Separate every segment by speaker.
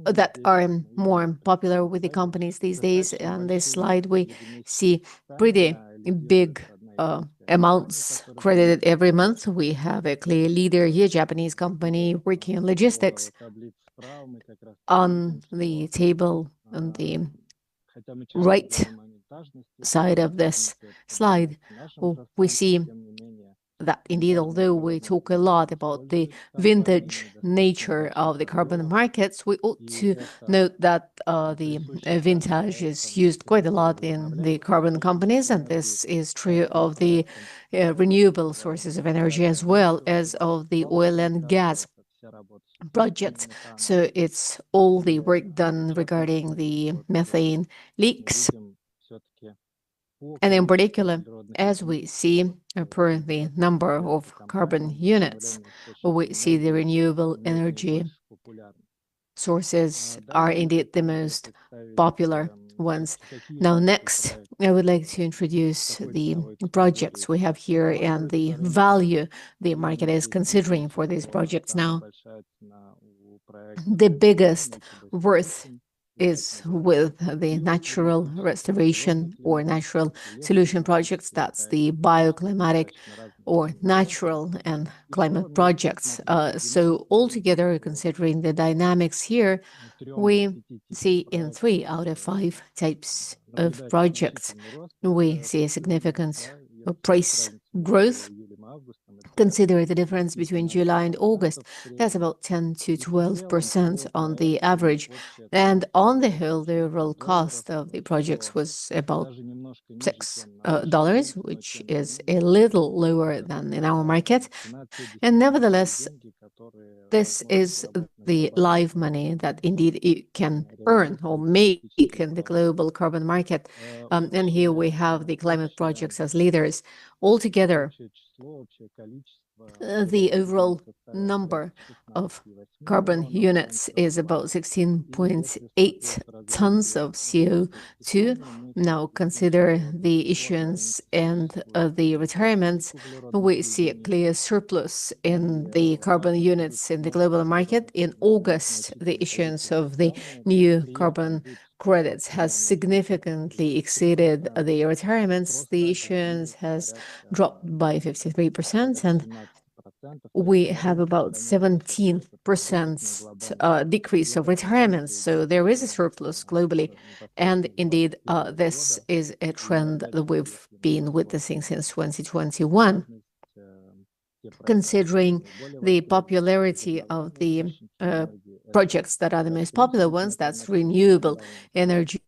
Speaker 1: that are more popular with the companies these days. On this slide, we see pretty big amounts credited every month. We have a clear leader here, Japanese company working in logistics. On the table on the right side of this slide, we see that indeed, although we talk a lot about the vintage nature of the carbon markets, we ought to note that the vintage is used quite a lot in the carbon companies, and this is true of the renewable sources of energy as well as of the oil and gas projects. So it's all the work done regarding the methane leaks. And in particular, as we see per the number of carbon units, we see the renewable energy sources are indeed the most popular ones. Now, next, I would like to introduce the projects we have here and the value the market is considering for these projects now. The biggest worth is with the natural restoration or natural solution projects. That's the bioclimatic or natural and climate projects. So altogether, considering the dynamics here, we see in 3 out of 5 types of projects, we see a significant price growth. Consider the difference between July and August. That's about 10 to 12% on the average. And on the whole, the overall cost of the projects was about $6, which is a little lower than in our market. And nevertheless, this is the live money that indeed it can earn or make in the global carbon market. And here we have the climate projects as leaders. Altogether, the overall number of carbon units is about 16.8 tons of CO2. Now consider the issuance and the retirements. We see a clear surplus in the carbon units in the global market. In August, the issuance of the new carbon credits has significantly exceeded the retirements. The issuance has dropped by 53%, and we have about 17% decrease of retirements. So there is a surplus globally. And indeed, this is a trend that we've been witnessing since 2021. Considering the popularity of the projects that are the most popular ones, that's renewable energy.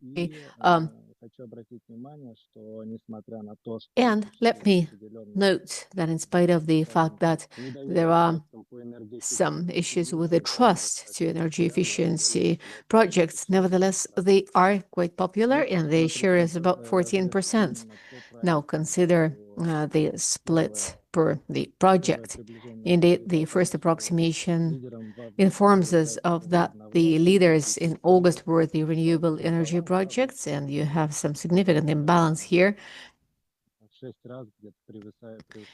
Speaker 1: And let me note that in spite of the fact that there are some issues with the trust to energy efficiency projects, nevertheless, they are quite popular and their share is about 14%. Now consider the split per the project. Indeed, the first approximation informs us of that the leaders in August were the renewable energy projects, and you have some significant imbalance here.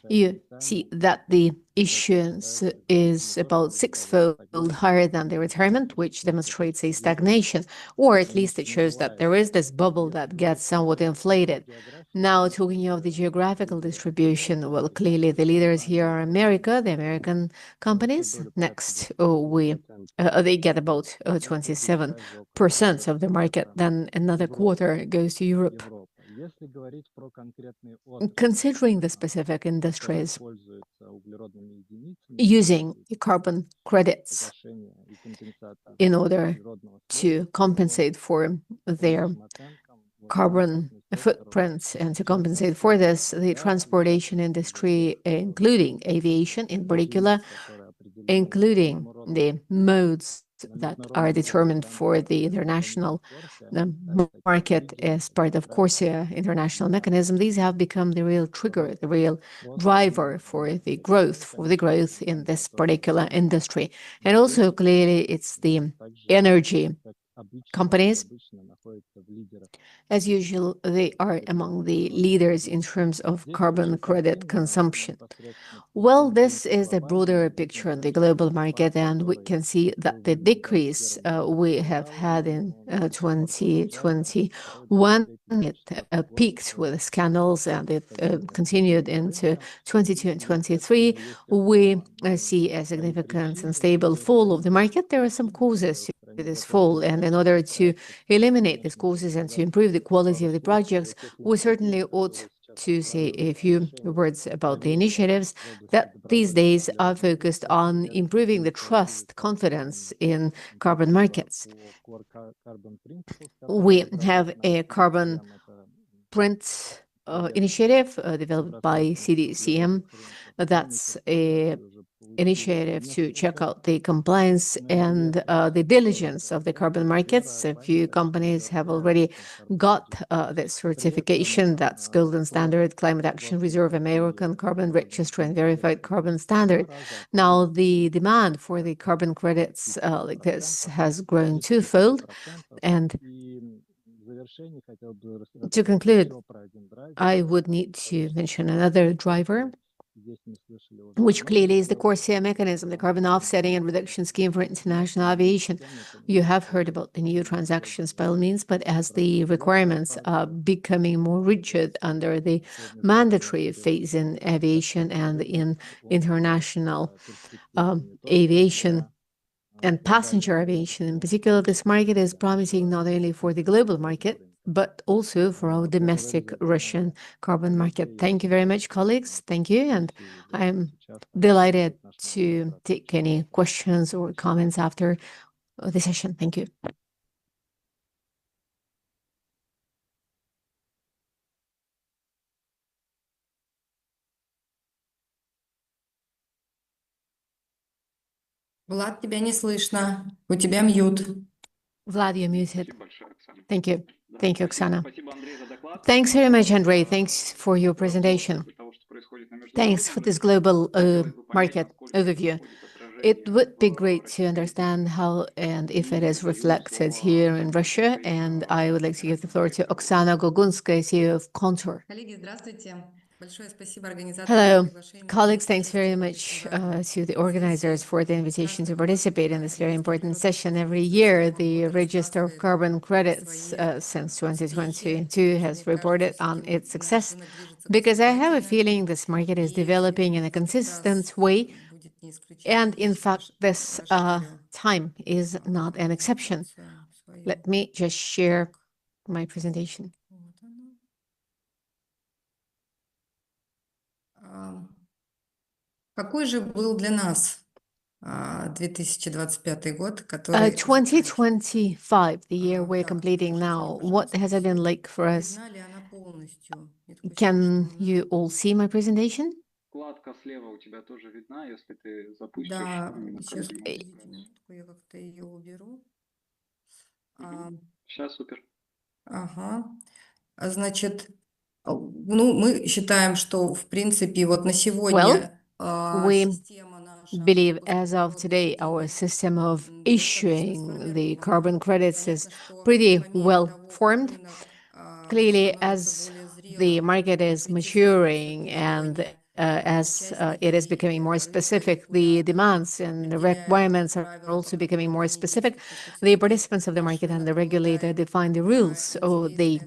Speaker 1: You see that the issuance is about 6-fold higher than the retirement, which demonstrates a stagnation, or at least it shows that there is this bubble that gets somewhat inflated. Now, talking of the geographical distribution, well, clearly the leaders here are America, the American companies. Next, they get about 27% of the market. Then another quarter goes to Europe. Considering the specific industries using carbon credits in order to compensate for their carbon footprints and to compensate for this, the transportation industry, including aviation in particular, including the modes that are determined for the international market as part of CORSIA international mechanism, these have become the real trigger, the real driver for the growth in this particular industry. And also clearly it's the energy companies. As usual, they are among the leaders in terms of carbon credit consumption. Well, this is a broader picture on the global market, and we can see that the decrease we have had in 2021, it peaked with scandals and it continued into 22 and 23. We see a significant and stable fall of the market. There are some causes to this fall, and in order to eliminate these causes and to improve the quality of the projects, we certainly ought to say a few words about the initiatives that these days are focused on improving the trust, confidence in carbon markets. We have a carbon print initiative developed by CDCM. That's a initiative to check out the compliance and the diligence of the carbon markets. A few companies have already got this certification. That's Golden Standard, Climate Action Reserve, American Carbon Registry, and Verified Carbon Standard. Now, the demand for the carbon credits like this has grown twofold. And to conclude, I would need to mention another driver, which clearly is the CORSIA mechanism, the carbon offsetting and reduction scheme for international aviation. You have heard about the new transactions by all means, but as the requirements are becoming more rigid under the mandatory phase in aviation and in international aviation, and passenger aviation in particular, this market is promising not only for the global market, but also for our domestic Russian carbon market. Thank you very much, colleagues. Thank you. And I'm delighted to take any questions or comments after the session. Thank you.
Speaker 2: Влад, тебя не слышно. У тебя мьют.
Speaker 1: Vlad, you're muted. Thank you. Thank you, Oksana. Thanks very much, Andrei. Thanks for your presentation. Thanks for this global market overview. It would be great to understand how and if it is reflected here in Russia. And I would like to give the floor to Oksana Gogunskaya, CEO of Contour. Hello, colleagues. Thanks very much to the organizers for the invitation to participate in this very important session. Every year, the Register of Carbon Credits since 2022 has reported on its success, because I have a feeling this market is developing in a consistent way. And in fact, this time is not an exception. Let me just share my presentation.
Speaker 2: Какой же был для нас 2025 год,
Speaker 1: 2025, the year we're completing now, what has it been like for us? Can you all see my presentation?
Speaker 3: Вкладка слева у тебя тоже видна, если ты запустишь
Speaker 2: Да,
Speaker 3: именно
Speaker 2: сейчас,
Speaker 3: картинку.
Speaker 2: подождите минутку, я как-то ее уберу.
Speaker 3: Сейчас супер.
Speaker 2: Ага. Значит, ну, мы считаем, что, в принципе, вот на сегодня
Speaker 1: we
Speaker 2: система наша
Speaker 1: believe as of today, our system of issuing the carbon credits is pretty well formed. Clearly, as the market is maturing and as it is becoming more specific, the demands and the requirements are also becoming more specific. The participants of the market and the regulator define the rules, so they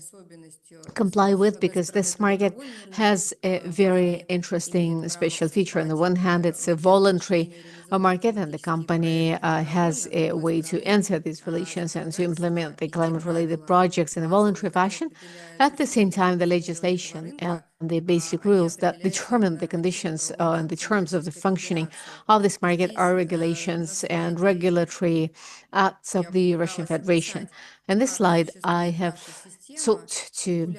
Speaker 1: comply with, because this market has a very interesting special feature. On the one hand, it's a voluntary market, and the company has a way to enter these relations and to implement the climate-related projects in a voluntary fashion. At the same time, the legislation and the basic rules that determine the conditions and the terms of the functioning of this market are regulations and regulatory acts of the Russian Federation. In this slide, I have sought to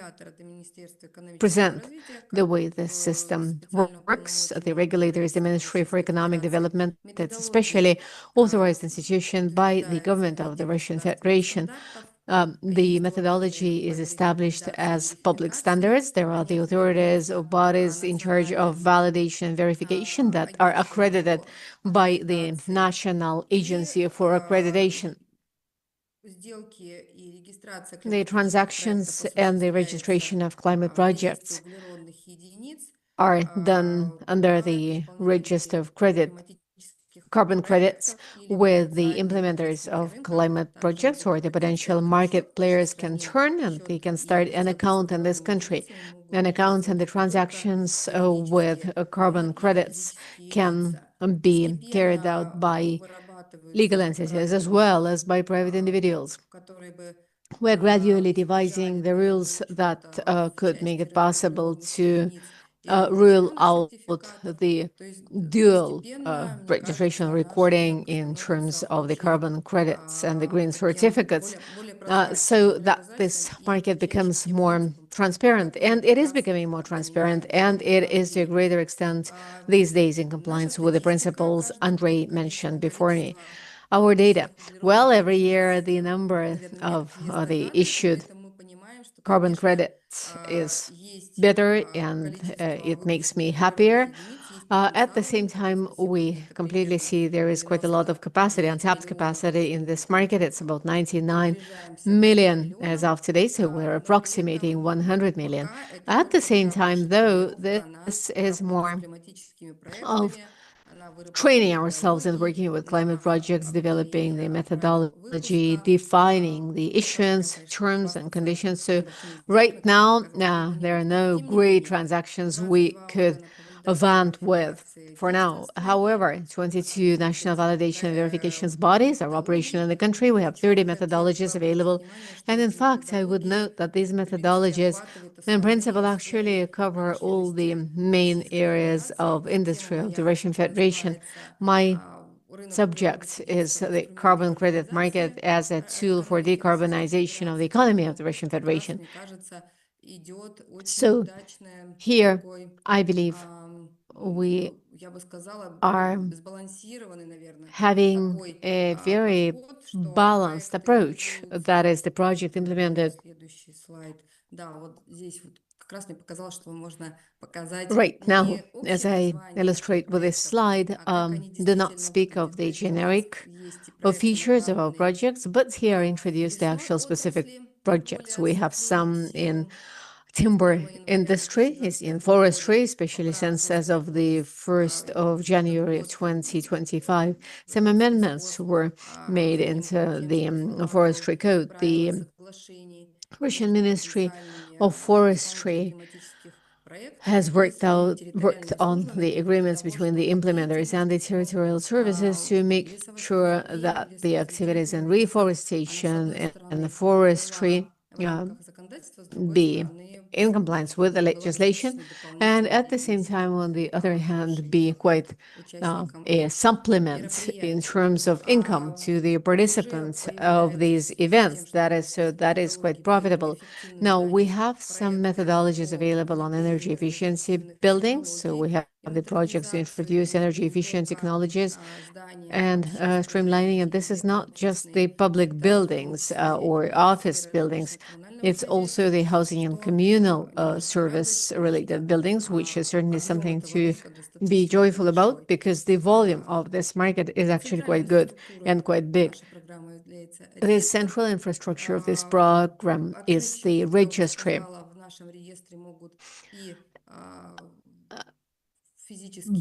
Speaker 1: present the way this system works. The regulator is the Ministry for Economic Development. It's a specially authorized institution by the government of the Russian Federation. The methodology is established as public standards. There are the authorities or bodies in charge of validation and verification that are accredited by the National Agency for Accreditation. The transactions and the registration of climate projects are done under the register of carbon credits with the implementers of climate projects or the potential market players can turn and they can start an account in this country. An account and the transactions with carbon credits can be carried out by legal entities as well as by private individuals. We're gradually devising the rules that could make it possible to rule out the dual registration recording in terms of the carbon credits and the green certificates, so that this market becomes more transparent. And it is becoming more transparent, and it is to a greater extent these days in compliance with the principles Andrei mentioned before me. Our data. Well, every year the number of the issued carbon credits is better, and it makes me happier. At the same time, we completely see there is quite a lot of capacity, untapped capacity in this market. It's about 99 million as of today, so we're approximating 100 million. At the same time, though, this is more of training ourselves and working with climate projects, developing the methodology, defining the issuance terms and conditions. So right now, there are no great transactions we could avant with for now. However, 22 national validation and verifications bodies are operational in the country. We have 30 methodologies available. And in fact, I would note that these methodologies in principle actually cover all the main areas of industry of the Russian Federation. My subject is the carbon credit market as a tool for decarbonization of the economy of the Russian Federation. So here, I believe we are having a very balanced approach. That is the project implemented right now, as I illustrate with this slide, do not speak of the generic features of our projects, but here I introduce the actual specific projects. We have some in timber industry, is in forestry, especially since as of the 1st of January of 2025, some amendments were made into the forestry code. The Russian Ministry of Forestry has worked on the agreements between the implementers and the territorial services to make sure that the activities in reforestation and the forestry be in compliance with the legislation, and at the same time, on the other hand, be quite a supplement in terms of income to the participants of these events. That is quite profitable. Now, we have some methodologies available on energy efficiency buildings. So we have the projects to introduce energy efficient technologies and streamlining. And this is not just the public buildings or office buildings. It's also the housing and communal service-related buildings, which is certainly something to be joyful about because the volume of this market is actually quite good and quite big. The central infrastructure of this program is the registry.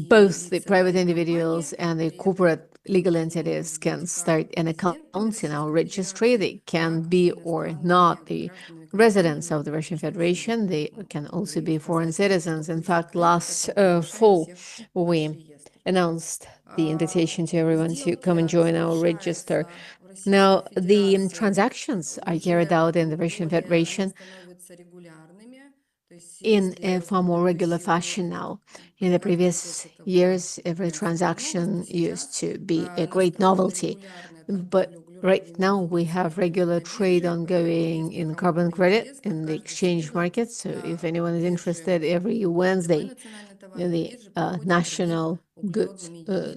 Speaker 1: Both the private individuals and the corporate legal entities can start an account in our registry. They can be or not the residents of the Russian Federation. They can also be foreign citizens. In fact, last fall, we announced the invitation to everyone to come and join our register. Now, the transactions are carried out in the Russian Federation in a far more regular fashion now. In the previous years, every transaction used to be a great novelty. But right now, we have regular trade ongoing in carbon credit in the exchange market. So if anyone is interested, every Wednesday in the National Goods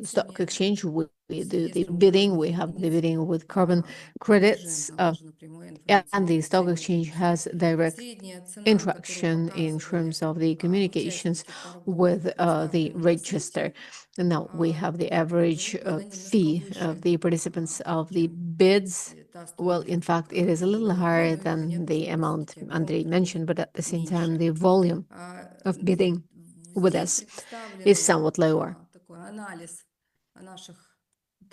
Speaker 1: Stock Exchange, we do the bidding. We have the bidding with carbon credits, and the stock exchange has direct interaction in terms of the communications with the register. And now we have the average fee of the participants of the bids. Well, in fact, it is a little higher than the amount Andrei mentioned, but at the same time, the volume of bidding with us is somewhat lower.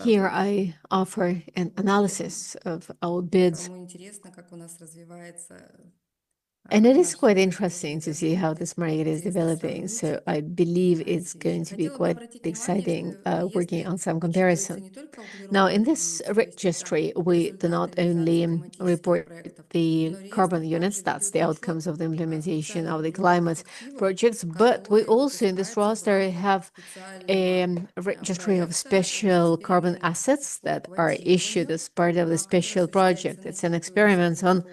Speaker 1: Here I offer an analysis of our bids. And it is quite interesting to see how this market is developing. So I believe it's going to be quite exciting working on some comparison. Now, in this registry, we do not only report the carbon units, that's the outcomes of the implementation of the climate projects, but we also in this roster have a registry of special carbon assets that are issued as part of the special project. It's an experiment on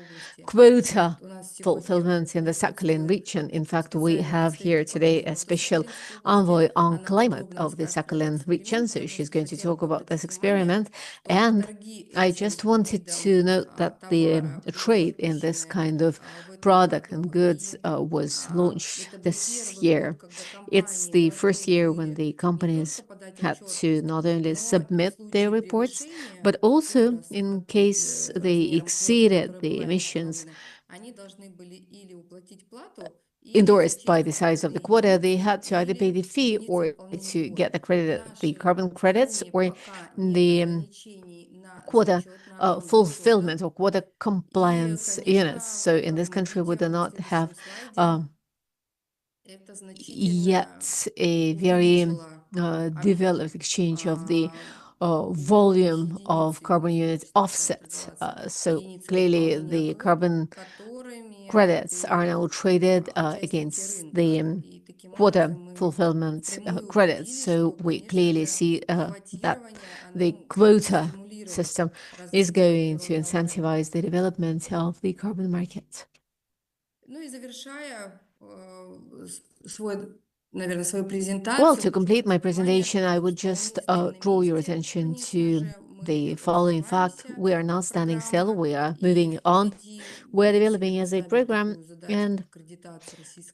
Speaker 1: quota fulfillment in the Sakhalin region. In fact, we have here today a special envoy on climate of the Sakhalin region, so she's going to talk about this experiment. And I just wanted to note that the trade in this kind of product and goods was launched this year. It's the first year when the companies had to not only submit their reports, but also in case they exceeded the emissions endorsed by the size of the quota, they had to either pay the fee or to get the carbon credits or the quota fulfillment or quota compliance units. So in this country, we do not have yet a very developed exchange of the volume of carbon unit offset. So clearly the carbon credits are now traded against the quota fulfillment credits. So we clearly see that the quota system is going to incentivize the development of the carbon market. Well, to complete my presentation, I would just draw your attention to the following fact. We are not standing still, we are moving on. We're developing as a program, and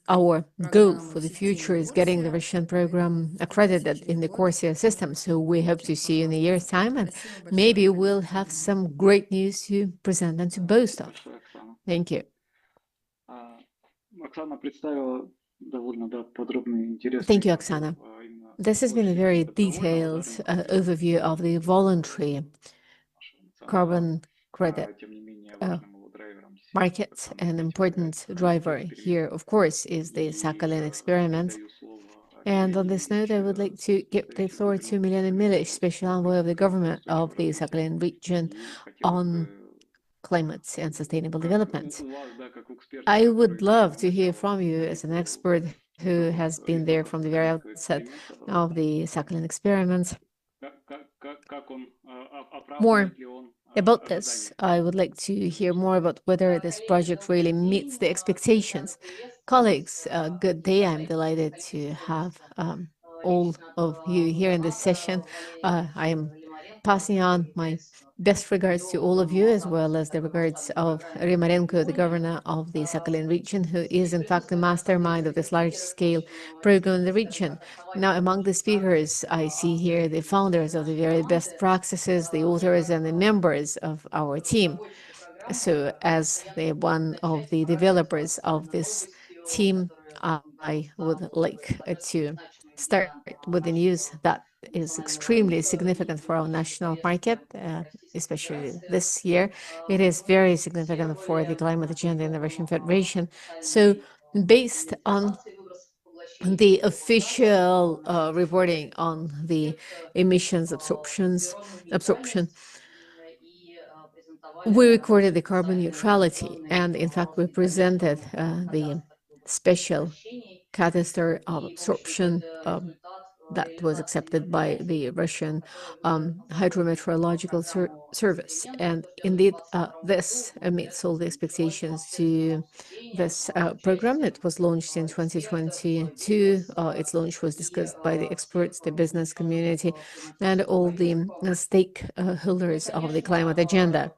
Speaker 1: our goal for the future is getting the Russian program accredited in the CORSIA system. So we hope to see you in a year's time, and maybe we'll have some great news to present and to boast of. Thank you. Thank you, Oksana. This has been a very detailed overview of the voluntary carbon credit market. An important driver here, of course, is the Sakhalin experiment. And on this note, I would like to give the floor to Milena Milic, Special Envoy of the Government of the Sakhalin region on climate and sustainable development. I would love to hear from you as an expert who has been there from the very outset of the Sakhalin experiment. More about this, I would like to hear more about whether this project really meets the expectations. Colleagues, good day. I'm delighted to have all of you here in this session. I am passing on my best regards to all of you, as well as the regards of Rimarenko, the governor of the Sakhalin region, who is in fact the mastermind of this large-scale program in the region. Now, among the speakers, I see here the founders of the very best practices, the authors and the members of our team. So as one of the developers of this team, I would like to start with the news that is extremely significant for our national market, especially this year. It is very significant for the climate agenda in the Russian Federation. So based on the official reporting on the emissions absorption, we recorded the carbon neutrality, and in fact we presented the special cadastre of absorption that was accepted by the Russian hydrometeorological service. And indeed, this meets all the expectations to this program. It was launched in 2022. Its launch was discussed by the experts, the business community, and all the stakeholders of the climate agenda.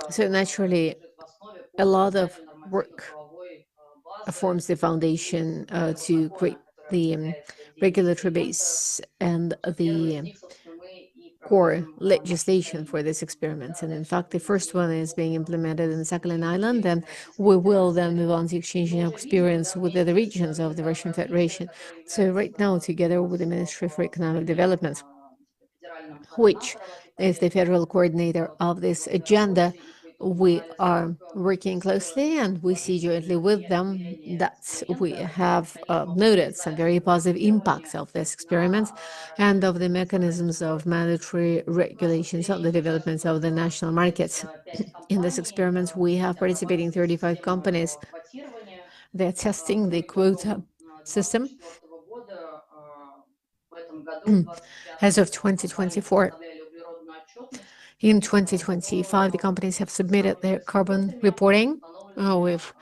Speaker 1: So naturally, a lot of work forms the foundation to create the regulatory base and the core legislation for this experiment. And in fact, the first one is being implemented in Sakhalin Island, and we will then move on to exchanging experience with other regions of the Russian Federation. So right now, together with the Ministry for Economic Development, which is the federal coordinator of this agenda, we are working closely, and we see jointly with them that we have noted some very positive impacts of this experiment and of the mechanisms of mandatory regulations on the development of the national markets. In this experiment, we have participating 35 companies. They're testing the quota system as of 2024. In 2025, the companies have submitted their carbon reporting. We've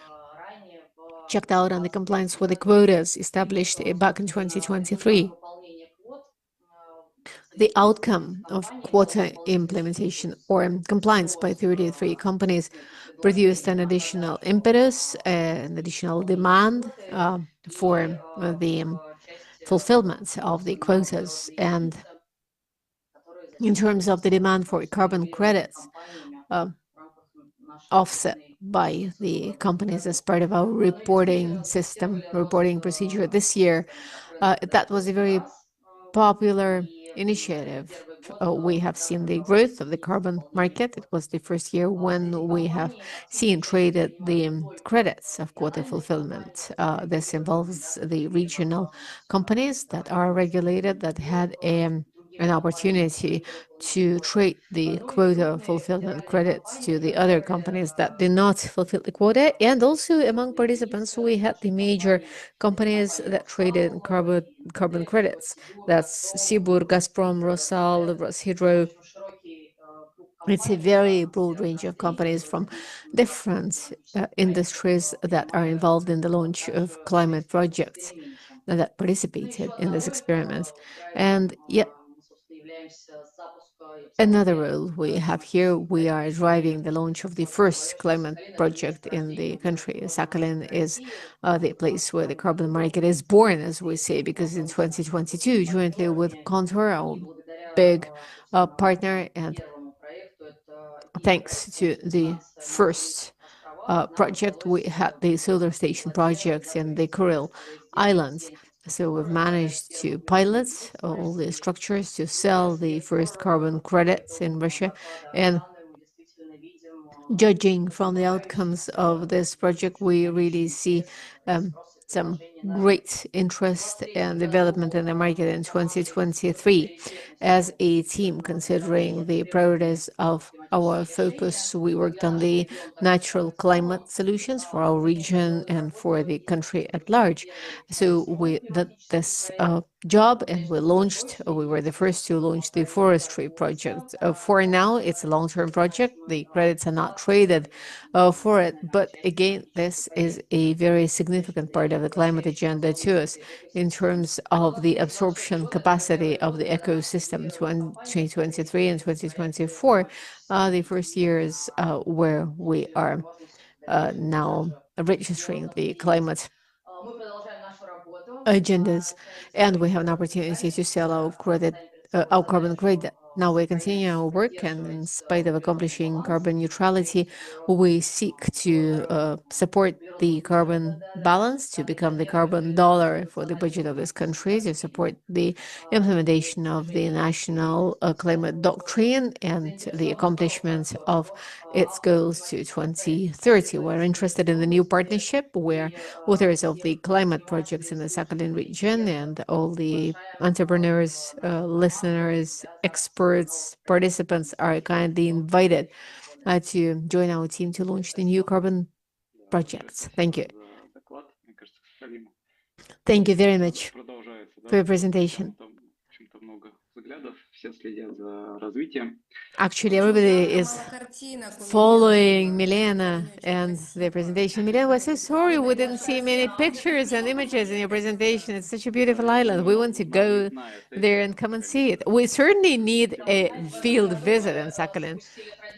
Speaker 1: checked out on the compliance with the quotas established back in 2023. The outcome of quota implementation or compliance by 33 companies produced an additional impetus, an additional demand for the fulfillment of the quotas. And in terms of the demand for carbon credits offset by the companies as part of our reporting system, reporting procedure this year, that was a very popular initiative. We have seen the growth of the carbon market. It was the first year when we have seen traded the credits of quota fulfillment. This involves the regional companies that are regulated, that had an opportunity to trade the quota fulfillment credits to the other companies that did not fulfill the quota. And also among participants, we had the major companies that traded carbon credits. That's Sibur, Gazprom, Rosal, Roshydro. It's a very broad range of companies from different industries that are involved in the launch of climate projects that participated in this experiment. And yet, another role we have here, we are driving the launch of the first climate project in the country. Sakhalin is the place where the carbon market is born, as we say, because in 2022, jointly with Contour, our big partner, and thanks to the first project, we had the solar station projects in the Kuril Islands. So we've managed to pilot all the structures to sell the first carbon credits in Russia. And judging from the outcomes of this project, we really see some great interest and development in the market in 2023. As a team, considering the priorities of our focus, we worked on the natural climate solutions for our region and for the country at large. So we did this job, and we were the first to launch the forestry project. For now, it's a long-term project. The credits are not traded for it. But again, this is a very significant part of the climate agenda to us in terms of the absorption capacity of the ecosystem. 2023 and 2024, the first years where we are now registering the climate agendas, and we have an opportunity to sell our carbon credit. Now we continue our work, and in spite of accomplishing carbon neutrality, we seek to support the carbon balance, to become the carbon dollar for the budget of this country, to support the implementation of the national climate doctrine and the accomplishment of its goals to 2030. We're interested in the new partnership where authors of the climate projects in the Sakhalin region and all the entrepreneurs, listeners, experts, participants are kindly invited to join our team to launch the new carbon projects. Thank you. Thank you very much for your presentation. Actually, everybody is following Milena and the presentation. Milena was so sorry we didn't see many pictures and images in your presentation. It's such a beautiful island. We want to go there and come and see it. We certainly need a field visit in Sakhalin.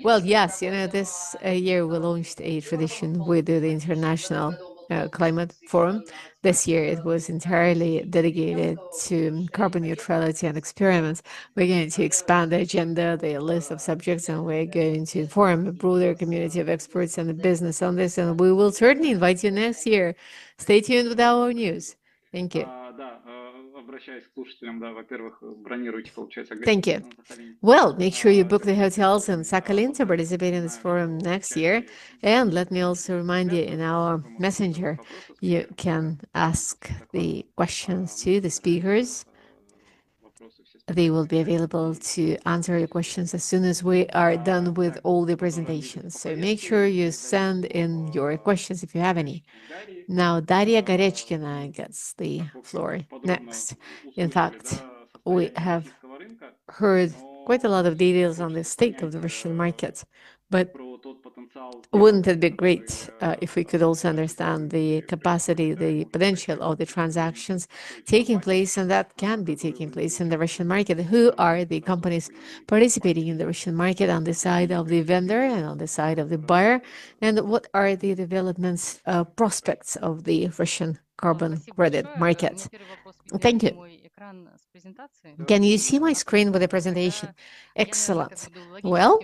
Speaker 1: Well, yes, this year we launched a tradition. We do the international Climate Forum. This year it was entirely dedicated to carbon neutrality and experiments. We're going to expand the agenda, the list of subjects, and we're going to form a broader community of experts and the business on this. And we will certainly invite you next year. Stay tuned with our news. Thank you.
Speaker 3: Да, обращаясь к слушателям, да, во-первых, бронируйте, получается,
Speaker 1: Thank you.
Speaker 3: гостиницы на Сахалине.
Speaker 1: Well, make sure you book the hotels in Sakhalin to participate in this forum next year. And let me also remind you, in our messenger, you can ask the questions to the speakers. They will be available to answer your questions as soon as we are done with all the presentations. So make sure you send in your questions if you have any. Now, Daria Gorechkina gets the floor next. In fact, we have heard quite a lot of details on the state of the Russian market, but wouldn't it be great if we could also understand the capacity, the potential of the transactions taking place and that can be taking place in the Russian market? Who are the companies participating in the Russian market on the side of the vendor and on the side of the buyer? And what are the developments, prospects of the Russian carbon credit market? Thank you. Can you see my screen with the presentation? Excellent. Well,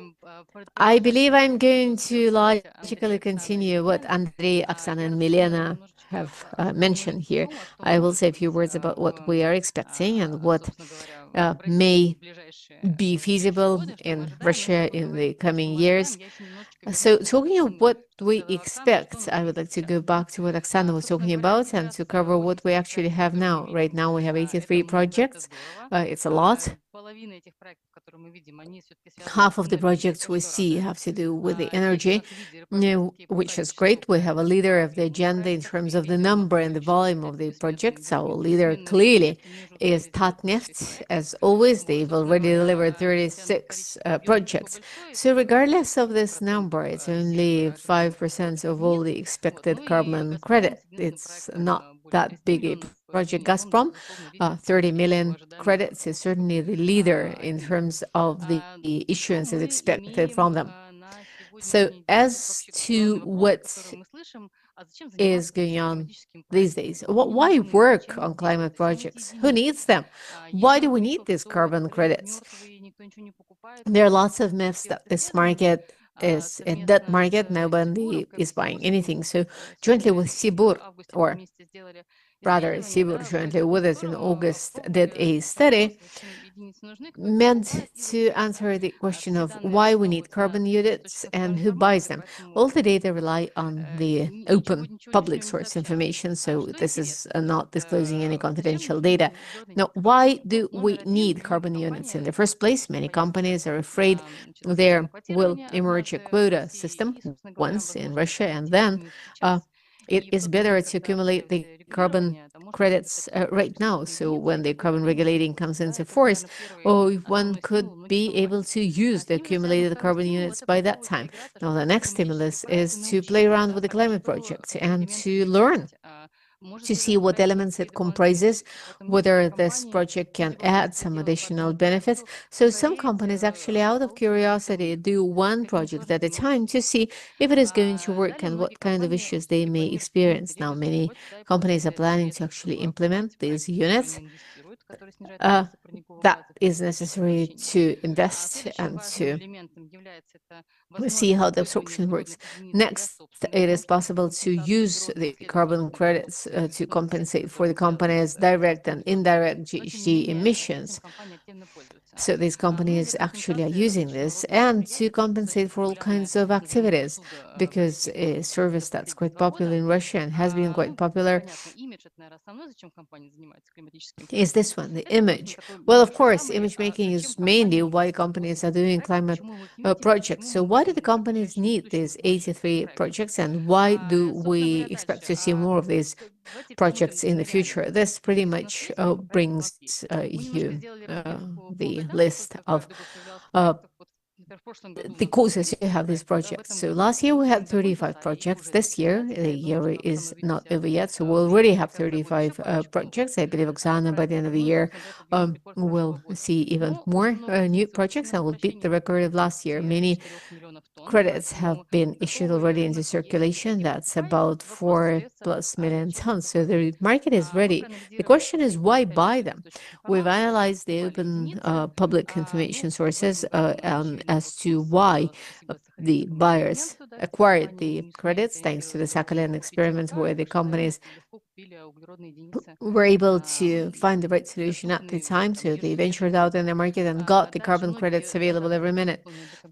Speaker 1: I believe I'm going to logically continue what Andrei, Oksana, and Milena have mentioned here. I will say a few words about what we are expecting and what may be feasible in Russia in the coming years. So talking of what we expect, I would like to go back to what Oksana was talking about and to cover what we actually have now. Right now we have 83 projects. It's a lot. Half of the projects we see have to do with the energy, which is great. We have a leader of the agenda in terms of the number and the volume of the projects. Our leader clearly is Tatneft. As always, they've already delivered 36 projects. So regardless of this number, it's only 5% of all the expected carbon credit. It's not that big a project. Gazprom, 30 million credits, is certainly the leader in terms of the issuance is expected from them. So as to what is going on these days, why work on climate projects? Who needs them? Why do we need these carbon credits? There are lots of myths that this market is a dead market, nobody is buying anything. So jointly with Sibur, or rather Sibur jointly with us in August, did a study meant to answer the question of why we need carbon units and who buys them. All the data rely on the open public source information, so this is not disclosing any confidential data. Now, why do we need carbon units in the first place? Many companies are afraid there will emerge a quota system once in Russia, and then it is better to accumulate the carbon credits right now. So when the carbon regulating comes into force, one could be able to use the accumulated carbon units by that time. Now, the next stimulus is to play around with the climate project and to learn to see what elements it comprises, whether this project can add some additional benefits. So some companies actually, out of curiosity, do one project at a time to see if it is going to work and what kind of issues they may experience. Now, many companies are planning to actually implement these units. That is necessary to invest and to see how the absorption works. Next, it is possible to use the carbon credits to compensate for the company's direct and indirect GHG emissions. So these companies actually are using this and to compensate for all kinds of activities, because a service that's quite popular in Russia and has been quite popular is this one, the image. Well, of course, image making is mainly why companies are doing climate projects. So why do the companies need these 83 projects, and why do we expect to see more of these projects in the future? This pretty much brings you the list of the causes to have these projects. So last year we had 35 projects. This year, the year is not over yet, so we'll already have 35 projects. I believe Oksana, by the end of the year, will see even more new projects and will beat the record of last year. Many credits have been issued already into circulation. That's about 4+ million tons. So the market is ready. The question is, why buy them? We've analyzed the open public information sources as to why the buyers acquired the credits, thanks to the Sakhalin experiment, where the companies were able to find the right solution at the time. So they ventured out in the market and got the carbon credits available every minute.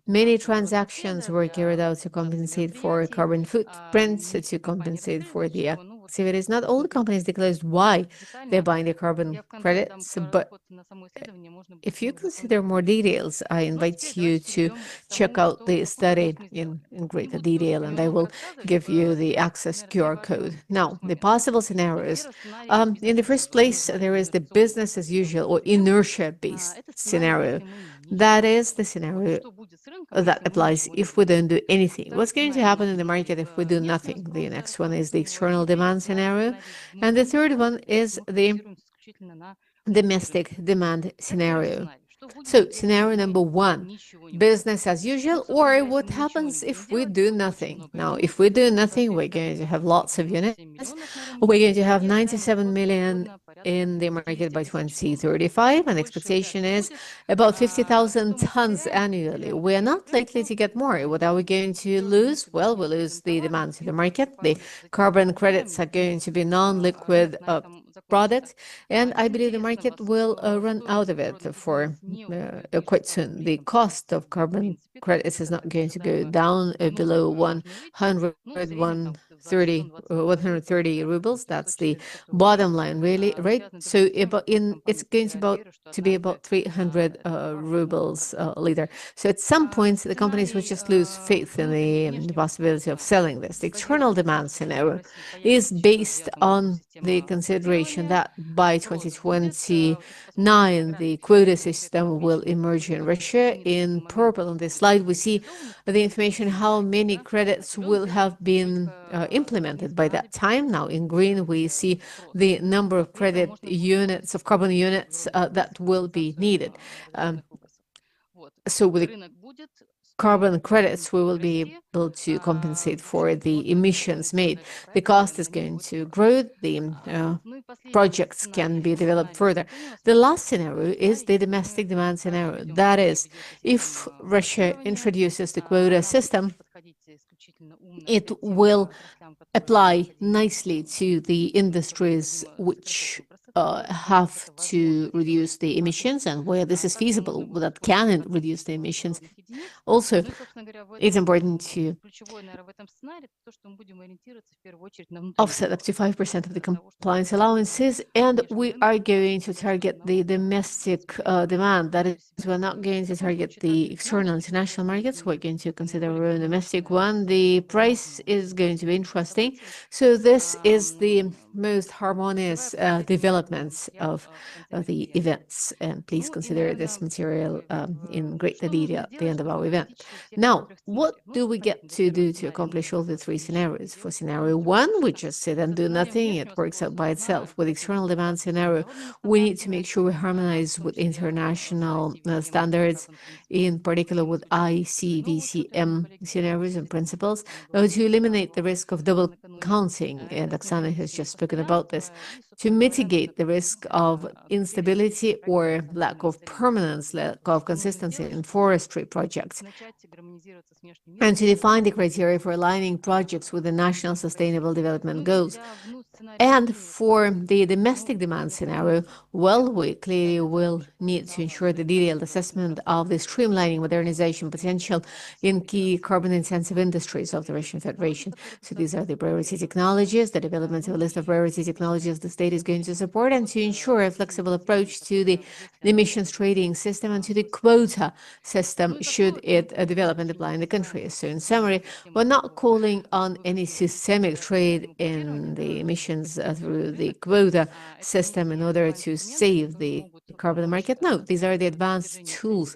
Speaker 1: Many transactions were carried out to compensate for carbon footprints, to compensate for the activities. Not all the companies disclosed why they're buying the carbon credits, but if you consider more details, I invite you to check out the study in greater detail, and I will give you the access QR code. Now, the possible scenarios. In the first place, there is the business as usual or inertia-based scenario. That is the scenario that applies if we don't do anything. What's going to happen in the market if we do nothing? The next one is the external demand scenario. And the third one is the domestic demand scenario. So scenario number one, business as usual, or what happens if we do nothing? Now, if we do nothing, we're going to have lots of units. We're going to have 97 million in the market by 2035, and expectation is about 50,000 tons annually. We are not likely to get more. What are we going to lose? Well, we lose the demand to the market. The carbon credits are going to be non-liquid product, and I believe the market will run out of it for quite soon. The cost of carbon credits is not going to go down below 100, 130 rubles. That's the bottom line, really, right? So it's going to be about 300 rubles a liter. So at some point, the companies will just lose faith in the possibility of selling this. The external demand scenario is based on the consideration that by 2029, the quota system will emerge in Russia. In purple on this slide, we see the information how many credits will have been implemented by that time. Now, in green, we see the number of credit units, of carbon units that will be needed. So with the carbon credits, we will be able to compensate for the emissions made. The cost is going to grow. The projects can be developed further. The last scenario is the domestic demand scenario. That is, if Russia introduces the quota system, it will apply nicely to the industries which have to reduce the emissions, and where this is feasible, that can reduce the emissions. Also, it's important to offset up to 5% of the compliance allowances, and we are going to target the domestic demand. That is, we're not going to target the external international markets. We're going to consider our own domestic one. The price is going to be interesting. So this is the most harmonious developments of the events, and please consider this material in greater detail at the end of our event. Now, what do we get to do to accomplish all the three scenarios? For scenario one, we just sit and do nothing. It works out by itself. With external demand scenario, we need to make sure we harmonize with international standards, in particular with ICVCM scenarios and principles, to eliminate the risk of double counting, and Oksana has just spoken about this, to mitigate the risk of instability or lack of permanence, lack of consistency in forestry projects, and to define the criteria for aligning projects with the national sustainable development goals. And for the domestic demand scenario, well, we clearly will need to ensure the detailed assessment of the streamlining modernization potential in key carbon-intensive industries of the Russian Federation. So these are the priority technologies, the development of a list of priority technologies the state is going to support, important to ensure a flexible approach to the emissions trading system and to the quota system should it develop and apply in the country. So in summary, we're not calling on any systemic trade in the emissions through the quota system in order to save the carbon market. No, these are the advanced tools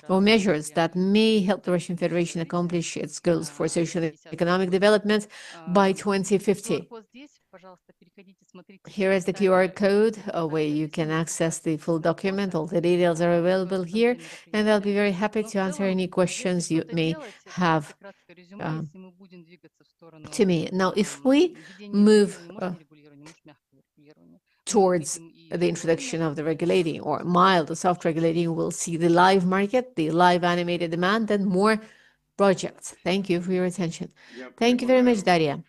Speaker 1: or measures that may help the Russian Federation accomplish its goals for social and economic development by 2050. Here is the QR code where you can access the full document. All the details are available here, and I'll be very happy to answer any questions you may have to me. Now, if we move towards the introduction of the regulating or mild or soft regulating, we'll see the live market, the live animated demand, and more projects. Thank you for your attention. Thank you very much, Daria.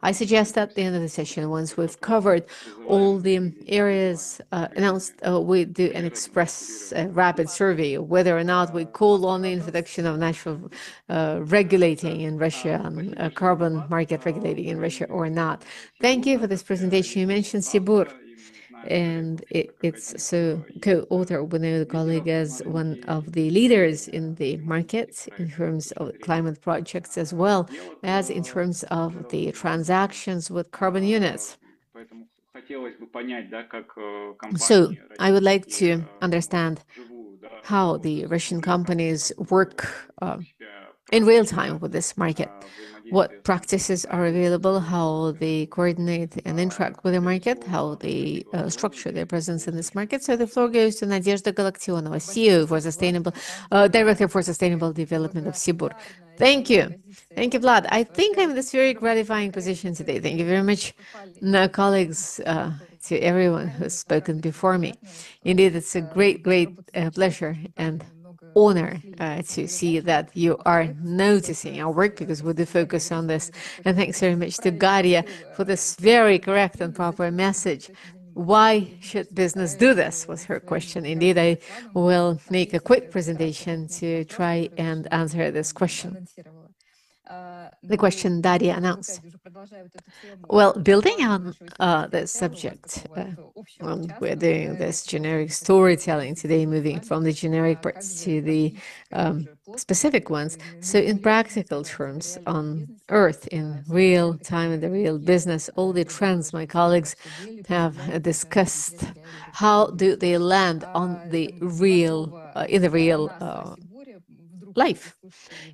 Speaker 1: I suggest at the end of the session, once we've covered all the areas announced, we do an express rapid survey, whether or not we call on the introduction of national regulating in Russia and carbon market regulating in Russia or not. Thank you for this presentation. You mentioned Sibur, and it's so co-author with another colleague as one of the leaders in the market in terms of climate projects as well as in terms of the transactions with carbon units. So I would like to understand how the Russian companies work in real time with this market. What practices are available, how they coordinate and interact with the market, how they structure their presence in this market. So the floor goes to Nadezhda Galaktionova, CEO for Director for Sustainable Development of Sibur. Thank you. Thank you, Vlad. I think I'm in this very gratifying position today. Thank you very much, colleagues, to everyone who's spoken before me. Indeed, it's a great pleasure and honor to see that you are noticing our work, because we do focus on this. And thanks very much to Garia for this very correct and proper message. Why should business do this, was her question. Indeed, I will make a quick presentation to try and answer this question. The question Daria announced. Well, building on the subject, we're doing this generic storytelling today, moving from the generic parts to the specific ones. So in practical terms, on Earth, in real time, in the real business, all the trends my colleagues have discussed, how do they land on the real, in the real life?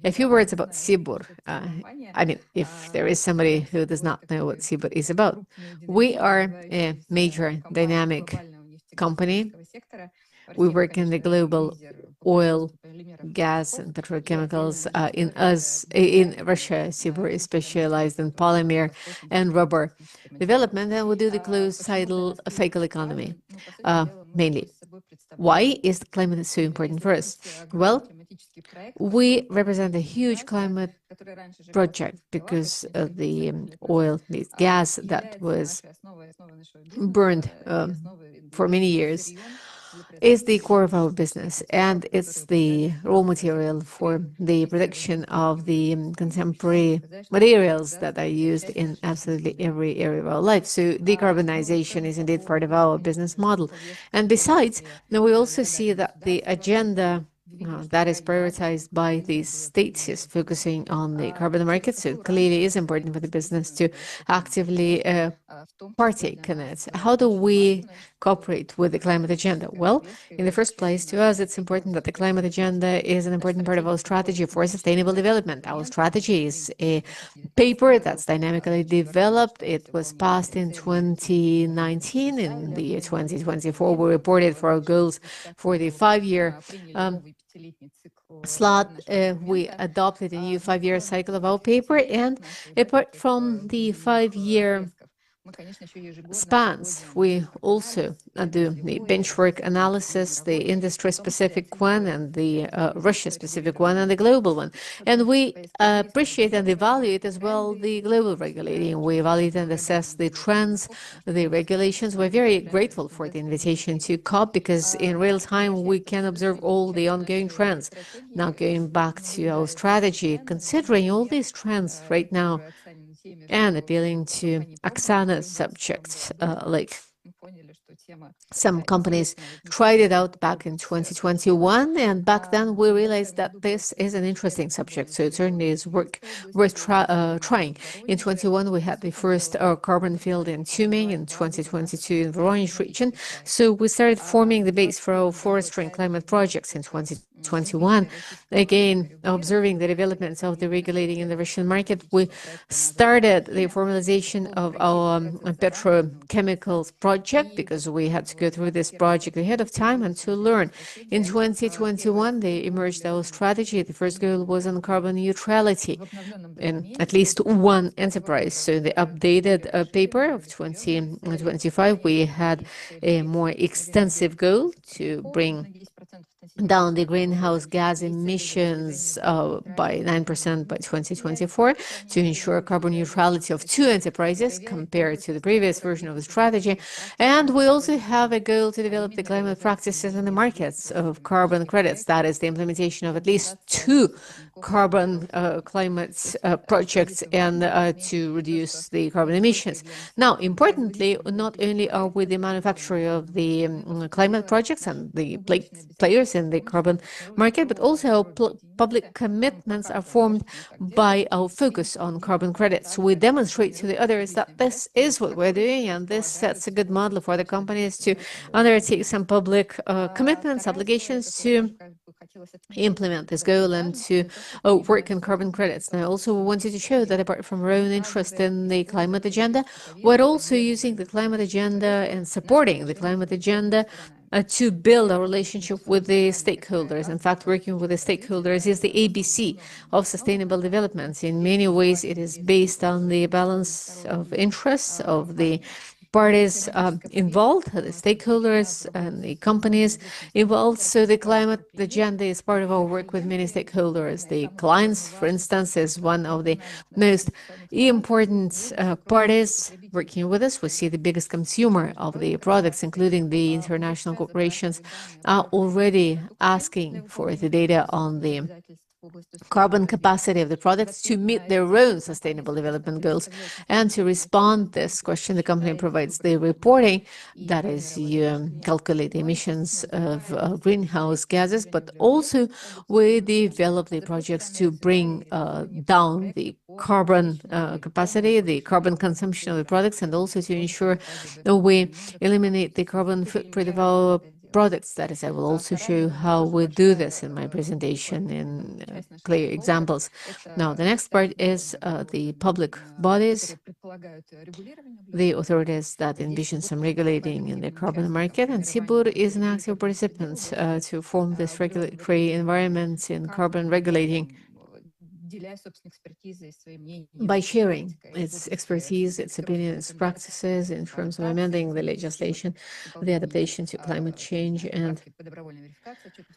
Speaker 1: A few words about Sibur. I mean, if there is somebody who does not know what Sibur is about, we are a major dynamic company. We work in the global oil, gas, and petrochemicals. In Russia, Sibur is specialized in polymer and rubber development, and we do the closed cycle economy mainly. Why is the climate so important for us? Well, we represent a huge climate project because of the oil, the gas that was burned for many years is the core of our business, and it's the raw material for the production of the contemporary materials that are used in absolutely every area of our life. So decarbonization is indeed part of our business model. And besides, now we also see that the agenda that is prioritized by the states is focusing on the carbon market. So it clearly is important for the business to actively partake in it. How do we cooperate with the climate agenda? Well, in the first place, to us, it's important that the climate agenda is an important part of our strategy for sustainable development. Our strategy is a paper that's dynamically developed. It was passed in 2019. In the year 2024, we reported for our goals for the 5-year slot. We adopted a new 5-year cycle of our paper, and apart from the 5-year spans, we also do the benchmark analysis, the industry-specific one, and the Russia-specific one, and the global one. And we appreciate and evaluate as well the global regulating. We evaluate and assess the trends, the regulations. We're very grateful for the invitation to COP, because in real time we can observe all the ongoing trends. Now, going back to our strategy, considering all these trends right now, and appealing to Oksana's subjects, like some companies tried it out back in 2021, and back then we realized that this is an interesting subject, so it certainly is worth trying. In 21, we had the first carbon field in Tübingen, in 2022 in Voronezh region, so we started forming the base for our forestry and climate projects in 2021. Again, observing the developments of the regulating in the Russian market, we started the formalization of our petrochemicals project, because we had to go through this project ahead of time and to learn. In 2021, they emerged our strategy. The first goal was on carbon neutrality in at least one enterprise. So the updated paper of 2025, we had a more extensive goal to bring down the greenhouse gas emissions by 9% by 2024 to ensure carbon neutrality of two enterprises compared to the previous version of the strategy. And we also have a goal to develop the climate practices in the markets of carbon credits. That is the implementation of at least two carbon climate projects and to reduce the carbon emissions. Now, importantly, not only are we the manufacturer of the climate projects and the players in the carbon market, but also our public commitments are formed by our focus on carbon credits. We demonstrate to the others that this is what we're doing, and this sets a good model for the companies to undertake some public commitments, obligations to implement this goal and to work on carbon credits. And I also wanted to show that apart from our own interest in the climate agenda, we're also using the climate agenda and supporting the climate agenda to build our relationship with the stakeholders. In fact, working with the stakeholders is the ABC of sustainable development. In many ways, it is based on the balance of interests of the parties involved, the stakeholders and the companies involved. So the climate agenda is part of our work with many stakeholders. The clients, for instance, is one of the most important parties working with us. We see the biggest consumer of the products, including the international corporations, are already asking for the data on the carbon capacity of the products to meet their own sustainable development goals. And to respond to this question, the company provides the reporting, that is, you calculate the emissions of greenhouse gases, but also we develop the projects to bring down the carbon capacity, the carbon consumption of the products, and also to ensure that we eliminate the carbon footprint of our products. That is, I will also show how we do this in my presentation in clear examples. Now, the next part is the public bodies, the authorities that envision some regulating in the carbon market, and Sibur is an active participant to form this regulatory environment in carbon regulating by sharing its expertise, its opinion, its practices in terms of amending the legislation, the adaptation to climate change, and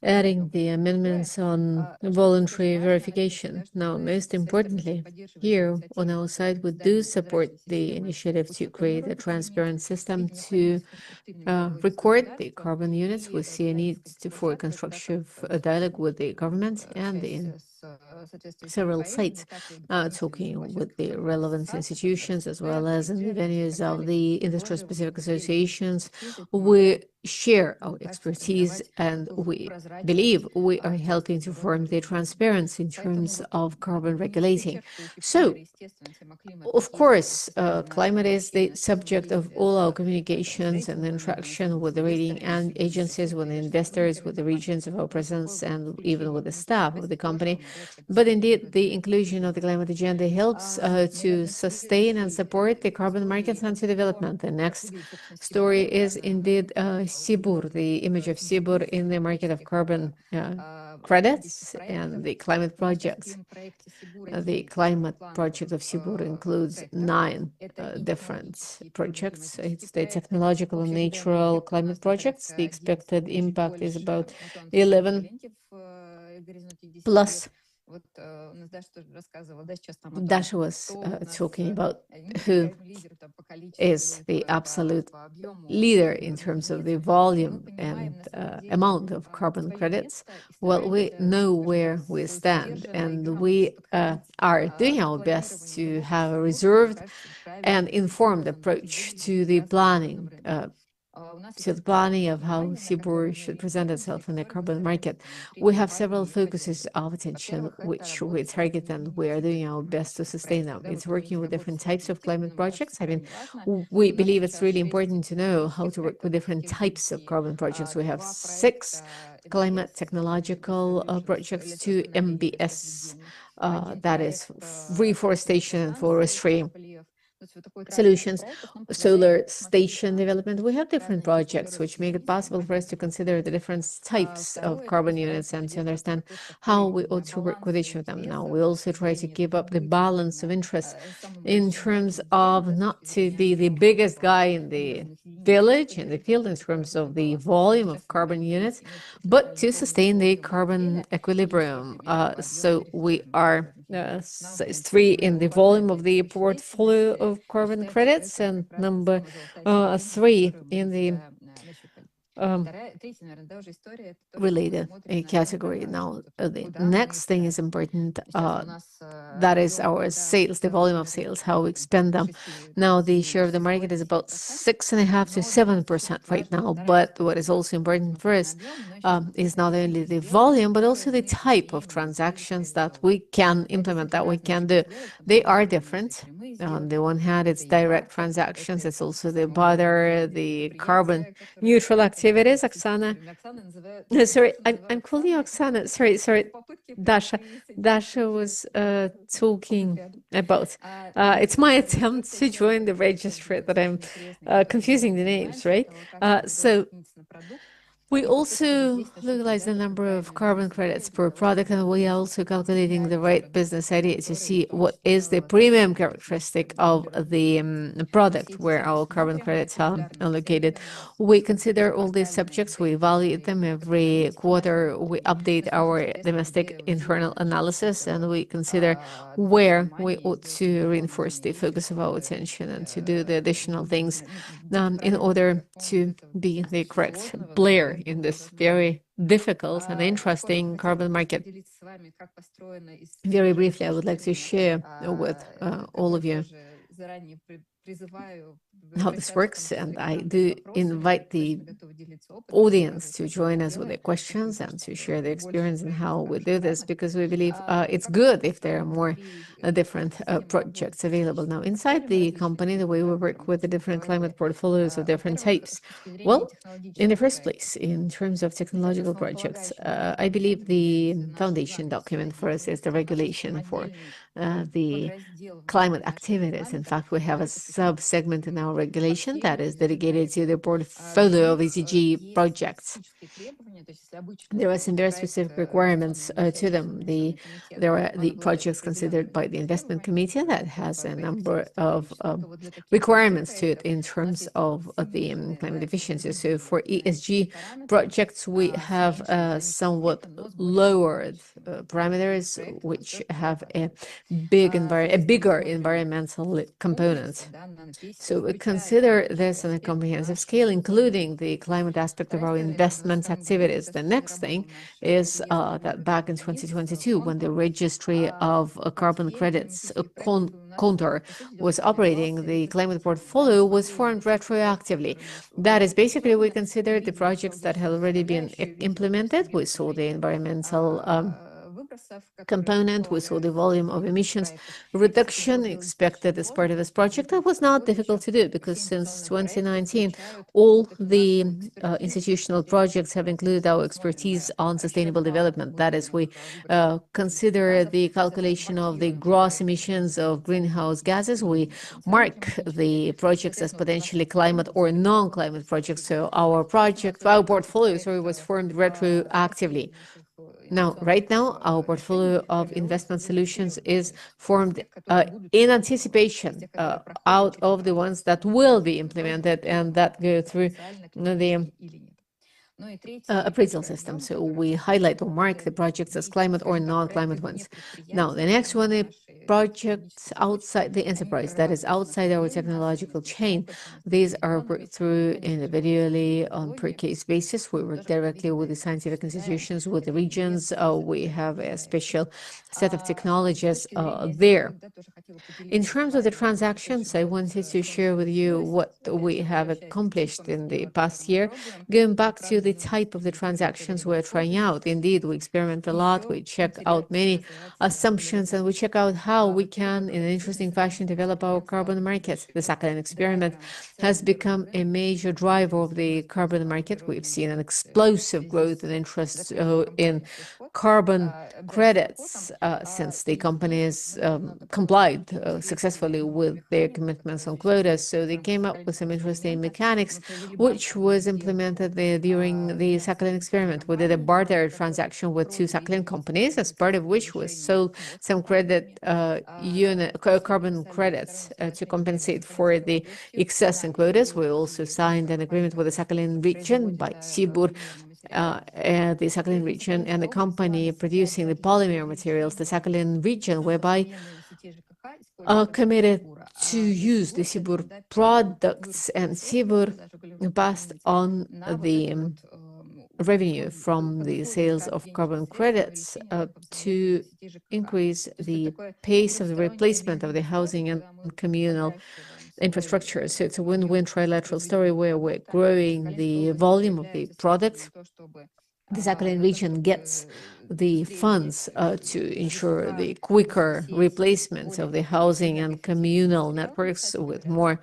Speaker 1: adding the amendments on voluntary verification. Now, most importantly, here on our side, we do support the initiative to create a transparent system to record the carbon units. We see a need for constructive dialogue with the government and in several sites, talking with the relevant institutions as well as in the venues of the industry-specific associations. We share our expertise and we believe we are helping to form the transparency in terms of carbon regulating. So, of course, climate is the subject of all our communications and interaction with the rating and agencies, with the investors, with the regions of our presence, and even with the staff of the company. But indeed, the inclusion of the climate agenda helps to sustain and support the carbon markets and to development. The next story is indeed Sibur, the image of Sibur in the market of carbon credits and the climate projects. The climate project of Sibur includes 9 different projects. It's the technological and natural climate projects. The expected impact is about 11 plus Dasha was talking about who is the absolute leader in terms of the volume and amount of carbon credits. Well, we know where we stand, and we are doing our best to have a reserved and informed approach to the planning of how Sibur should present itself in the carbon market. We have several focuses of attention which we target, and we are doing our best to sustain them. It's working with different types of climate projects. I mean, we believe it's really important to know how to work with different types of carbon projects. We have 6 climate technological projects, 2 MBS, that is reforestation and forestry solutions, solar station development. We have different projects which make it possible for us to consider the different types of carbon units and to understand how we ought to work with each of them. Now, we also try to keep up the balance of interest in terms of not to be the biggest guy in the village, in the field, in terms of the volume of carbon units, but to sustain the carbon equilibrium. So we are 3 in the volume of the portfolio of carbon credits, and number 3 in the related category. Now, the next thing is important. That is our sales, the volume of sales, how we expand them. Now, the share of the market is about 6.5% to 7% right now. But what is also important for us is not only the volume, but also the type of transactions that we can implement, that we can do. They are different. On the one hand, it's direct transactions. It's also the barter, the carbon neutral activities. Oksana, sorry, I'm calling you Oksana. Sorry, Dasha. Dasha was talking about. It's my attempt to join the registry that I'm confusing the names, right? So we also legalize the number of carbon credits per product, and we are also calculating the right business idea to see what is the premium characteristic of the product where our carbon credits are allocated. We consider all these subjects, we evaluate them every quarter, we update our domestic internal analysis, and we consider where we ought to reinforce the focus of our attention and to do the additional things in order to be the correct player in this very difficult and interesting carbon market. Very briefly, I would like to share with all of you how this works, and I do invite the audience to join us with their questions and to share their experience in how we do this, because we believe it's good if there are more different projects available. Now, inside the company, the way we work with the different climate portfolios of different types. Well, in the first place, in terms of technological projects, I believe the foundation document for us is the regulation for the climate activities. In fact, we have a sub-segment in our regulation that is dedicated to the portfolio of ECG projects. There are some very specific requirements to them. There are the projects considered by the investment committee that has a number of requirements to it in terms of the climate efficiency. So for ESG projects, we have somewhat lowered parameters, which have a bigger environmental component. So we consider this on a comprehensive scale, including the climate aspect of our investment activities. The next thing is that back in 2022, when the registry of carbon credits, Contour, was operating, the climate portfolio was formed retroactively. That is basically, we considered the projects that had already been implemented. We saw the environmental component, we saw the volume of emissions reduction expected as part of this project. That was not difficult to do, because since 2019, all the institutional projects have included our expertise on sustainable development. That is, we consider the calculation of the gross emissions of greenhouse gases. We mark the projects as potentially climate or non-climate projects. So our portfolio, was formed retroactively. Now, right now, our portfolio of investment solutions is formed in anticipation out of the ones that will be implemented and that go through the appraisal system. So we highlight or mark the projects as climate or non-climate ones. Now, the next one is projects outside the enterprise, that is outside our technological chain. These are worked through individually on per case basis. We work directly with the scientific institutions, with the regions. We have a special set of technologies there. In terms of the transactions, I wanted to share with you what we have accomplished in the past year, going back to the type of the transactions we're trying out. Indeed, we experiment a lot, we check out many assumptions, and we check out how we can, in an interesting fashion, develop our carbon market. The Sakhalin experiment has become a major driver of the carbon market. We've seen an explosive growth in interest in carbon credits since the companies complied successfully with their commitments on quotas. So they came up with some interesting mechanics, which was implemented during the Sakhalin experiment. We did a barter transaction with two Sakhalin companies, as part of which was sold some carbon credits to compensate for the excess in quotas. We also signed an agreement with the Sakhalin region by Sibur, the Sakhalin region, and the company producing the polymer materials, the Sakhalin region, whereby committed to use the Sibur products, and Sibur passed on the revenue from the sales of carbon credits to increase the pace of the replacement of the housing and communal infrastructure. So it's a win-win trilateral story where we're growing the volume of the product. The Sakhalin region gets the funds to ensure the quicker replacement of the housing and communal networks with more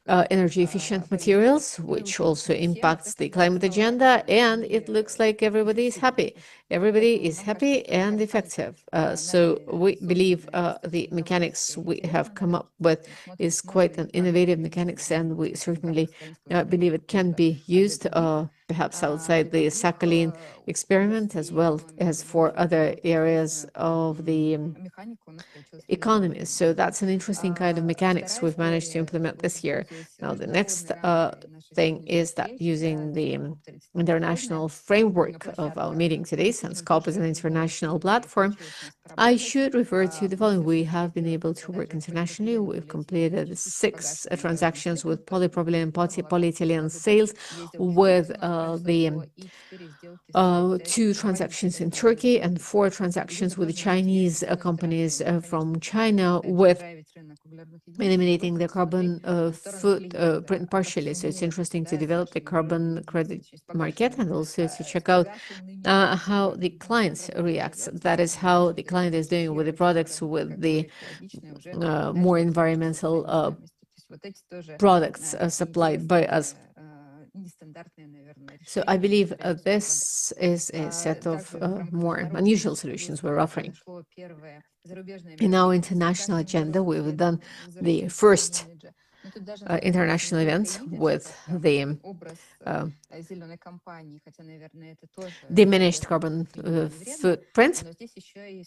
Speaker 1: energy efficient materials, which also impacts the climate agenda. And it looks like everybody is happy. Everybody is happy and effective. So we believe the mechanics we have come up with is quite an innovative mechanics, and we certainly believe it can be used perhaps outside the Sakhalin experiment, as well as for other areas of the economy. So that's an interesting kind of mechanics we've managed to implement this year. Now, the next thing is that using the international framework of our meeting today, since COP is an international platform, I should refer to the following. We have been able to work internationally. We've completed 6 transactions with polypropylene and polyethylene sales, with the 2 transactions in Turkey and 4 transactions with the Chinese companies from China, with eliminating the carbon footprint partially. So it's interesting to develop the carbon credit market and also to check out how the clients react. That is how the client is doing with the products, with the more environmental products supplied by us. So I believe this is a set of more unusual solutions we're offering. In our international agenda, we've done the first international events with the diminished carbon footprint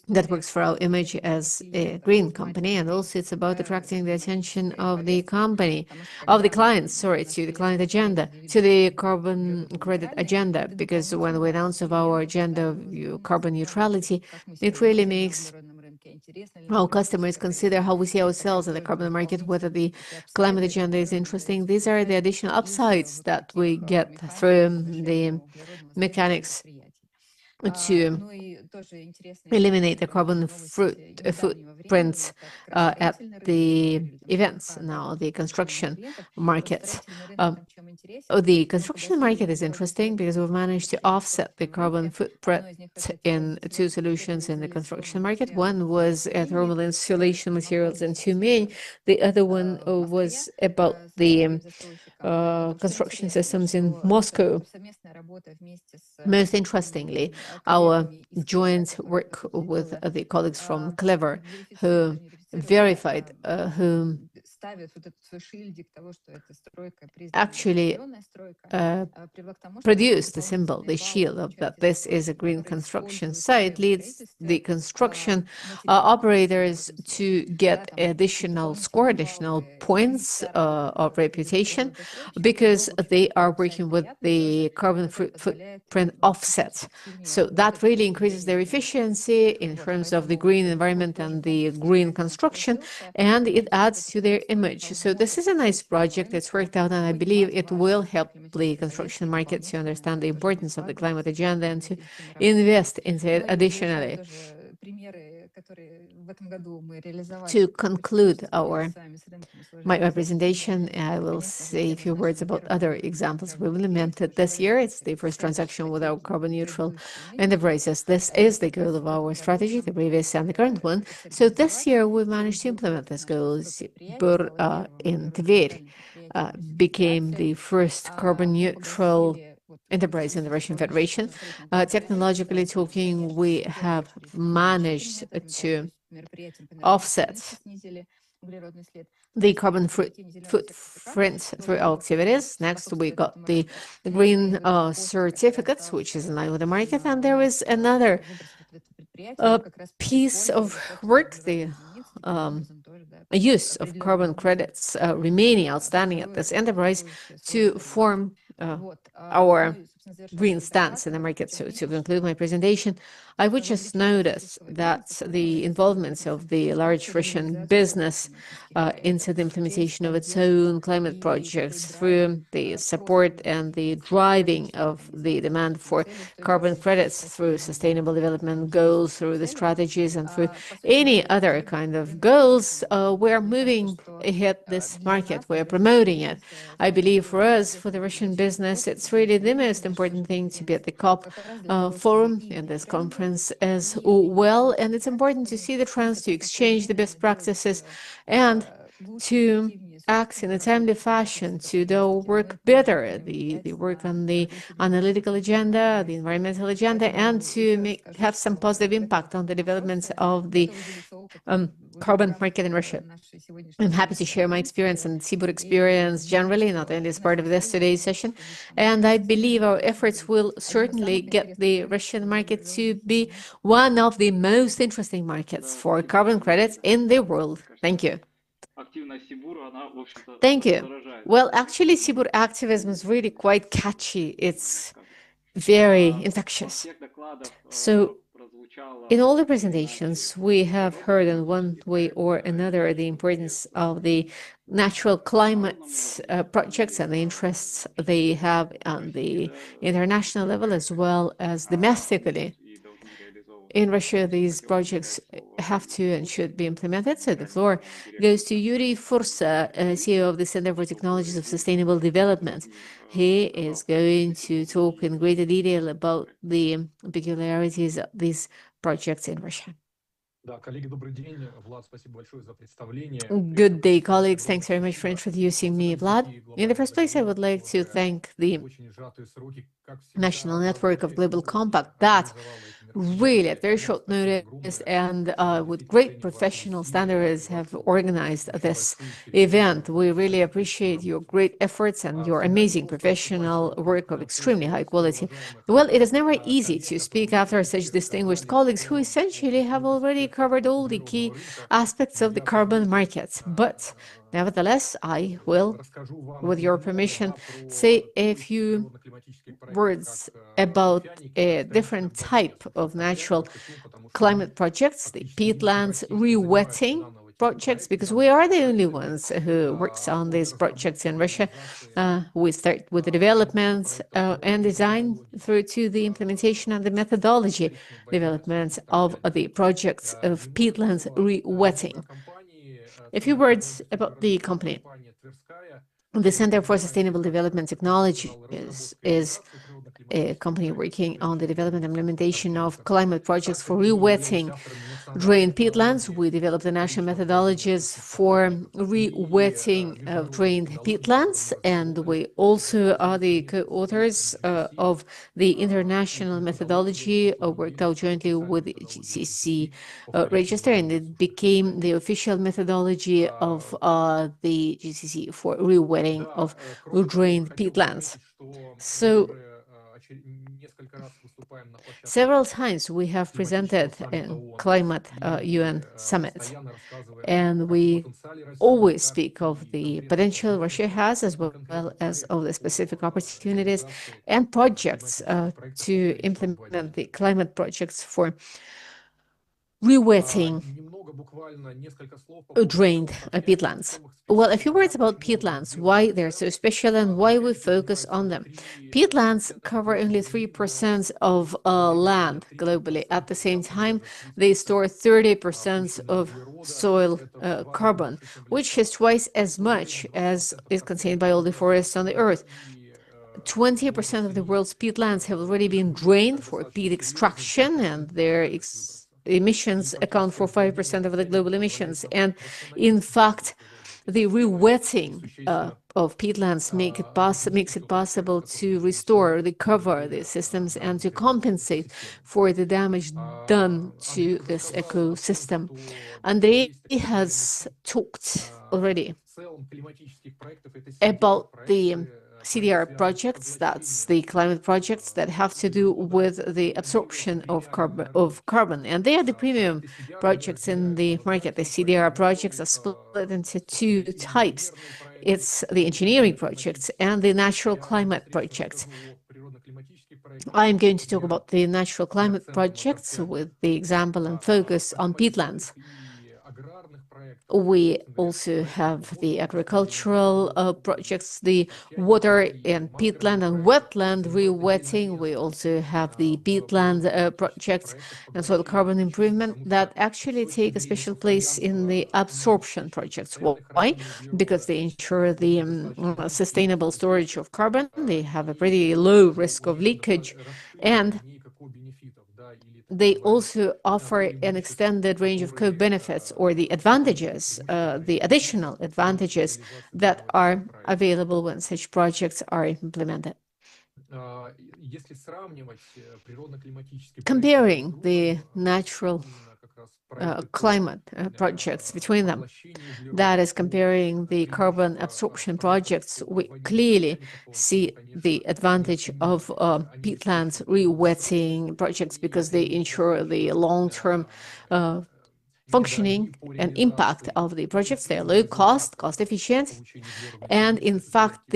Speaker 1: that works for our image as a green company, and also it's about attracting the attention of the company, of the clients, to the client agenda, to the carbon credit agenda, because when we announce of our agenda of carbon neutrality, it really makes our customers consider how we see ourselves in the carbon market, whether the climate agenda is interesting. These are the additional upsides that we get through the mechanics to eliminate the carbon footprints at the events. Now, the construction market. The construction market is interesting because we've managed to offset the carbon footprint in 2 solutions in the construction market. One was thermal insulation materials in Tyumen. The other one was about the construction systems in Moscow. Most interestingly, our joint work with the colleagues from Clever, who verified, who actually produce the symbol, the shield of that this is a green construction site, leads the construction operators to get additional points of reputation because they are working with the carbon footprint offset. So that really increases their efficiency in terms of the green environment and the green construction, and it adds to their image. So this is a nice project. It's worked out, and I believe it will help the construction market to understand the importance of the climate agenda and to invest into it additionally. To conclude my presentation, I will say a few words about other examples we've implemented this year. It's the first transaction with our carbon neutral enterprises. This is the goal of our strategy, the previous and the current one. So this year we managed to implement this goal. Bur in Tver became the first carbon neutral enterprise in the Russian Federation. Technologically talking, we have managed to offset the carbon footprint through our activities. Next, we got the green certificates, which is in line with the market. And there is another piece of work, the use of carbon credits remaining outstanding at this enterprise to form our green stance in the market. So to conclude my presentation, I would just notice that the involvement of the large Russian business into the implementation of its own climate projects through the support and the driving of the demand for carbon credits through sustainable development goals, through the strategies, and through any other kind of goals, we're moving ahead this market. We're promoting it. I believe for us, for the Russian business, it's really the most important thing to be at the COP forum in this conference as well. And it's important to see the trends, to exchange the best practices, and to act in a timely fashion to do work better, the work on the analytical agenda, the environmental agenda, and to have some positive impact on the developments of the carbon market in Russia. I'm happy to share my experience and Sibur experience generally, not only as part of this today's session. And I believe our efforts will certainly get the Russian market to be one of the most interesting markets for carbon credits in the world. Thank you. Thank you. Well, actually, Sibur activism is really quite catchy. It's very infectious. So in all the presentations, we have heard in one way or another the importance of the natural climate projects and the interests they have on the international level as well as domestically. In Russia, these projects have to and should be implemented. So the floor goes to Yuri Fursa, CEO of the Center for Technologies of Sustainable Development. He is going to talk in greater detail about the peculiarities of these projects in Russia. Good day, colleagues. Thanks very much for introducing me, Vlad. In the first place, I would like to thank the National Network of Global Compact that really at very short notice and with great professional standards have organized this event. We really appreciate your great efforts and your amazing professional work of extremely high quality. Well, it is never easy to speak after such distinguished colleagues who essentially have already covered all the key aspects of the carbon markets. But nevertheless, I will, with your permission, say a few words about a different type of natural climate projects, the peatlands re-wetting projects, because we are the only ones who works on these projects in Russia. We start with the development and design through to the implementation and the methodology development of the projects of peatlands re-wetting. A few words about the company. The Center for Sustainable Development Technology is a company working on the development and implementation of climate projects for re-wetting drained peatlands. We developed the national methodologies for re-wetting of drained peatlands, and we also are the co-authors of the international methodology worked out jointly with the GCC register, and it became the official methodology of the GCC for re-wetting of drained peatlands. So several times we have presented in climate UN summits, and we always speak of the potential Russia has, as well as of the specific opportunities and projects to implement the climate projects for re-wetting drained peatlands. Well, a few words about peatlands, why they're so special and why we focus on them. Peatlands cover only 3% of land globally. At the same time, they store 30% of soil carbon, which is twice as much as is contained by all the forests on the earth. 20% of the world's peatlands have already been drained for peat extraction, and their emissions account for 5% of the global emissions. And in fact, the re-wetting of peatlands makes it possible to restore, recover the systems and to compensate for the damage done to this ecosystem. Andrei has talked already about the CDR projects, that's the climate projects that have to do with the absorption of carbon, and they are the premium projects in the market. The CDR projects are split into two types. It's the engineering projects and the natural climate projects. I'm going to talk about the natural climate projects with the example and focus on peatlands. We also have the agricultural projects, the water and peatland and wetland re-wetting. We also have the peatland projects and soil carbon improvement that actually take a special place in the absorption projects. Why? Because they ensure the sustainable storage of carbon. They have a pretty low risk of leakage, and they also offer an extended range of co-benefits or the advantages, the additional advantages that are available when such projects are implemented. Comparing the natural climate projects between them, that is comparing the carbon absorption projects, we clearly see the advantage of peatlands re-wetting projects because they ensure the long-term functioning and impact of the projects. They are low cost efficient, and in fact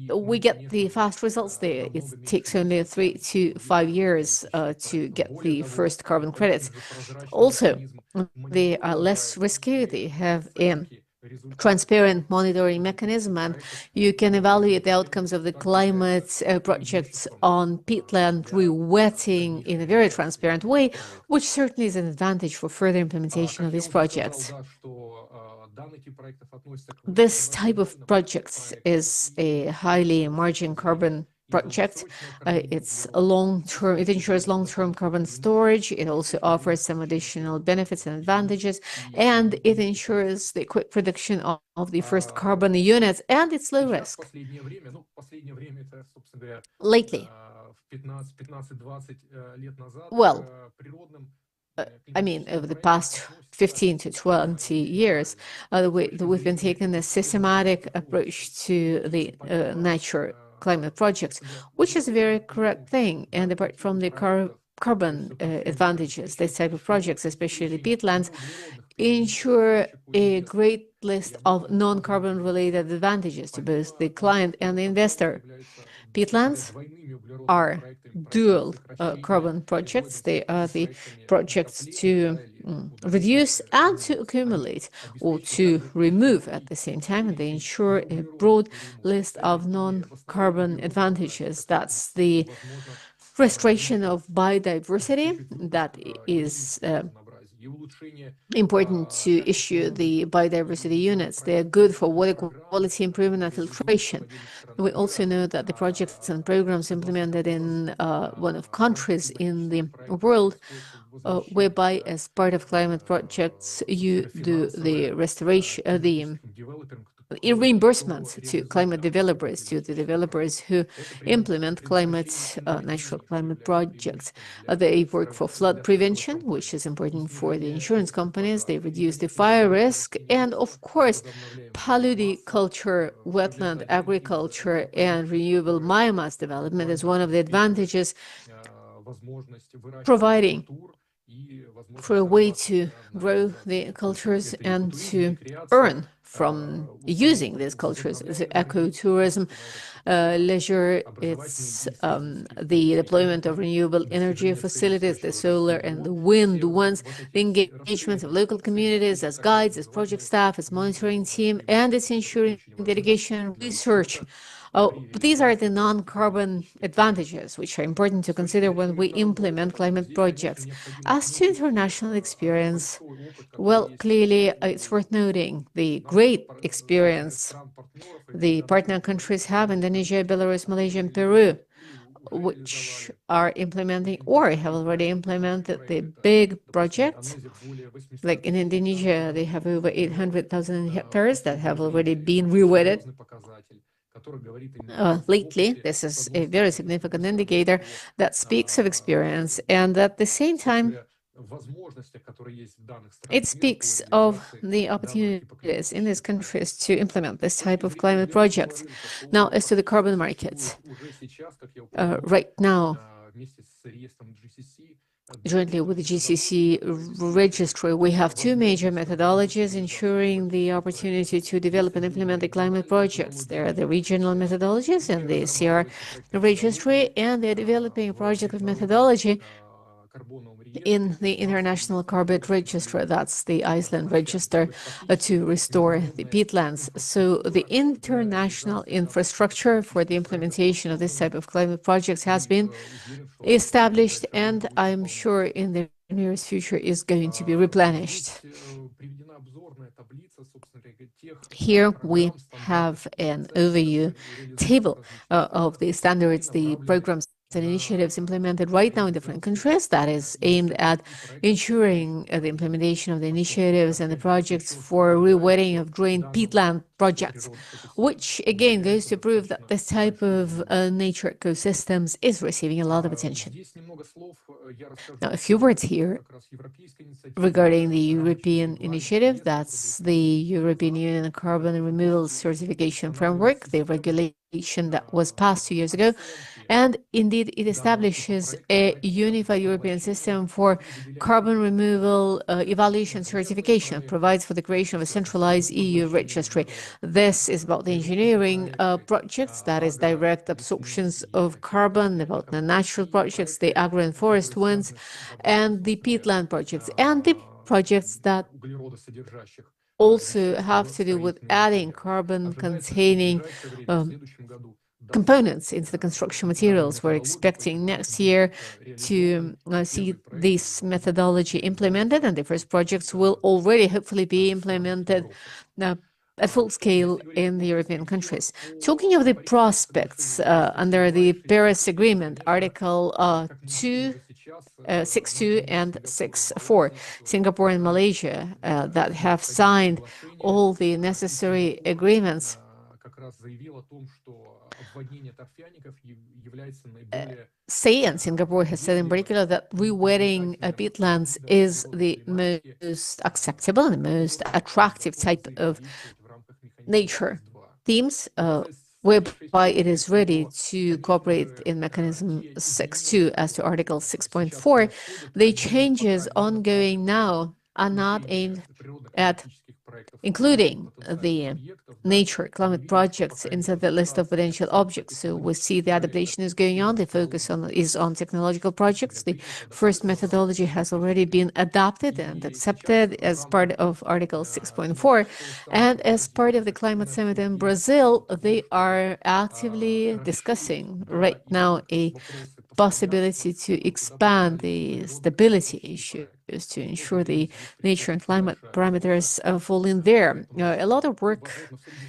Speaker 1: we get the fast results there. It takes only 3 to 5 years to get the first carbon credits. Also, they are less risky. They have a transparent monitoring mechanism, and you can evaluate the outcomes of the climate projects on peatland re-wetting in a very transparent way, which certainly is an advantage for further implementation of these projects. This type of project is a highly margin carbon project. It's a long-term, it ensures long-term carbon storage. It also offers some additional benefits and advantages, and it ensures the quick production of the first carbon units, and it's low risk. Lately, well, I mean, over the past 15 to 20 years, we've been taking a systematic approach to the nature climate projects, which is a very correct thing. And apart from the carbon advantages, this type of projects, especially peatlands, ensure a great list of non-carbon related advantages to both the client and the investor. Peatlands are dual carbon projects. They are the projects to reduce and to accumulate or to remove at the same time, and they ensure a broad list of non-carbon advantages. That's the restoration of biodiversity that is important to issue the biodiversity units. They are good for water quality improvement and filtration. We also know that the projects and programs implemented in one of countries in the world, whereby as part of climate projects, you do the restoration, the reimbursements to climate developers, to the developers who implement natural climate projects. They work for flood prevention, which is important for the insurance companies. They reduce the fire risk, and of course, paludiculture, wetland agriculture, and renewable biomass development is one of the advantages, providing for a way to grow the cultures and to earn from using these cultures. It's ecotourism, leisure, it's the deployment of renewable energy facilities, the solar and the wind ones, the engagement of local communities as guides, as project staff, as monitoring team, and it's ensuring dedication and research. But these are the non-carbon advantages, which are important to consider when we implement climate projects. As to international experience, well, clearly it's worth noting the great experience the partner countries have: Indonesia, Belarus, Malaysia, and Peru, which are implementing or have already implemented the big projects. Like in Indonesia, they have over 800,000 hectares that have already been rewetted. Lately, this is a very significant indicator that speaks of experience, and at the same time, it speaks of the opportunities in these countries to implement this type of climate projects. Now, as to the carbon markets, right now, jointly with the GCC registry, we have two major methodologies ensuring the opportunity to develop and implement the climate projects. There are the regional methodologies and the CR registry, and they're developing a project of methodology in the International Carbon Register, that's the Iceland register, to restore the peatlands. So the international infrastructure for the implementation of this type of climate projects has been established, and I'm sure in the nearest future is going to be replenished. Here we have an overview table of the standards, the programs and initiatives implemented right now in different countries that is aimed at ensuring the implementation of the initiatives and the projects for rewetting of drained peatland projects, which again goes to prove that this type of nature ecosystems is receiving a lot of attention. Now, a few words here regarding the European initiative. That's the European Union Carbon Removal Certification Framework, the regulation that was passed 2 years ago. And indeed, it establishes a unified European system for carbon removal evaluation certification, provides for the creation of a centralized EU registry. This is about the engineering projects, that is direct absorptions of carbon, about the natural projects, the agro and forest ones, and the peatland projects, and the projects that also have to do with adding carbon-containing components into the construction materials. We're expecting next year to see this methodology implemented, and the first projects will already hopefully be implemented at full scale in the European countries. Talking of the prospects under the Paris Agreement, Article 6.2 and 6.4, Singapore and Malaysia that have signed all the necessary agreements say, and Singapore has said in particular, that rewetting peatlands is the most acceptable and the most attractive type of nature themes, whereby it is ready to cooperate in mechanism 6.2. As to Article 6.4, the changes ongoing now are not aimed at including the nature climate projects inside the list of potential objects. So we see the adaptation is going on. The focus is on technological projects. The first methodology has already been adopted and accepted as part of Article 6.4. And as part of the climate summit in Brazil, they are actively discussing right now a possibility to expand the stability issues to ensure the nature and climate parameters fall in there. A lot of work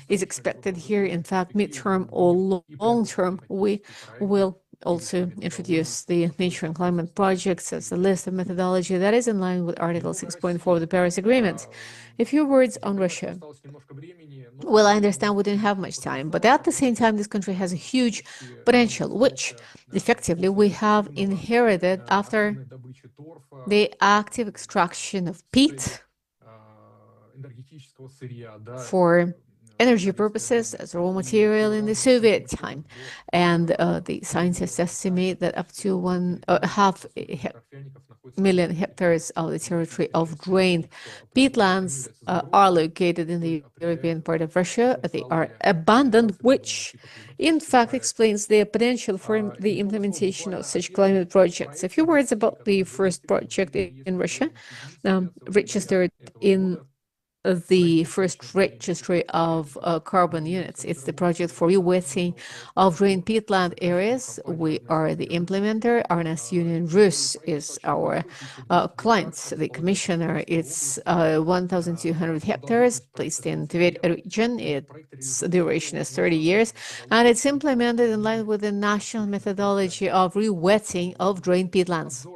Speaker 1: is expected here. In fact, midterm or long term, we will also introduce the nature and climate projects as a list of methodology that is in line with Article 6.4 of the Paris Agreement. A few words on Russia. Well, I understand we don't have much time, but at the same time, this country has a huge potential, which effectively we have inherited after the active extraction of peat for energy purposes as raw material in the Soviet time. And the scientists estimate that up to half million hectares of the territory of drained peatlands are located in the European part of Russia. They are abundant, which in fact explains the potential for the implementation of such climate projects. A few words about the first project in Russia, registered in the first registry of carbon units. It's the project for rewetting of drained peatland areas. We are the implementer. Ernest Union Rus is our client, the commissioner. It's 1,200 hectares placed in Tver region. Its duration is 30 years, and it's implemented in line with the national methodology of rewetting of drained peatlands.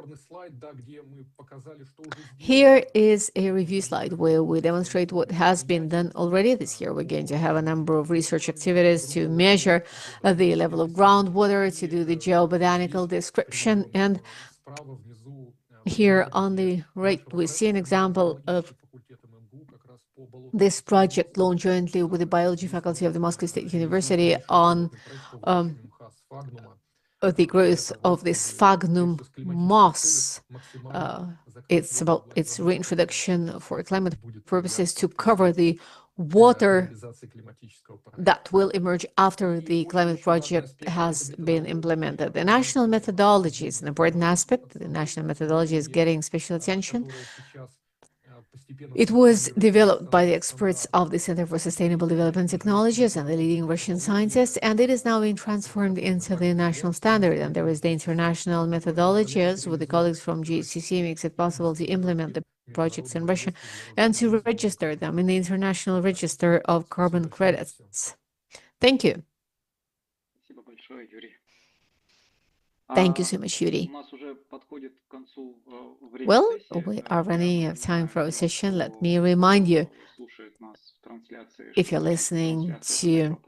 Speaker 1: Here is a review slide where we demonstrate what has been done already this year. We're going to have a number of research activities to measure the level of groundwater, to do the geobotanical description. And here on the right, we see an example of this project launched jointly with the biology faculty of the Moscow State University on the growth of this sphagnum moss. It's about its reintroduction for climate purposes to cover the water that will emerge after the climate project has been implemented. The national methodology is an important aspect. The national methodology is getting special attention. It was developed by the experts of the Center for Sustainable Development Technologies and the leading Russian scientists, and it is now being transformed into the national standard. And there is the international methodologies with the colleagues from GHCC makes it possible to implement the projects in Russia and to register them in the International Register of Carbon Credits. Thank you. Thank you so much, Yuri. Well, we are running out of time for our session. Let me remind you, if you're listening to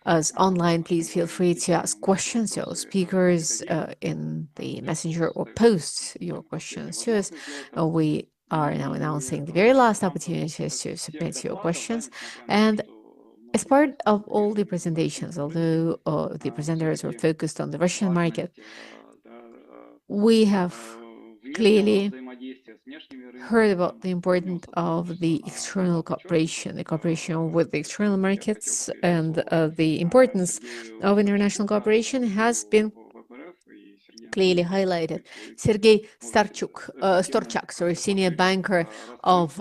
Speaker 1: us online, please feel free to ask questions to our speakers in the messenger or post your questions to us. We are now announcing the very last opportunities to submit your questions. And as part of all the presentations, although the presenters were focused on the Russian market, we have clearly heard about the importance of the external cooperation, the cooperation with the external markets, and the importance of international cooperation has been clearly highlighted. Sergei Storchak, senior banker of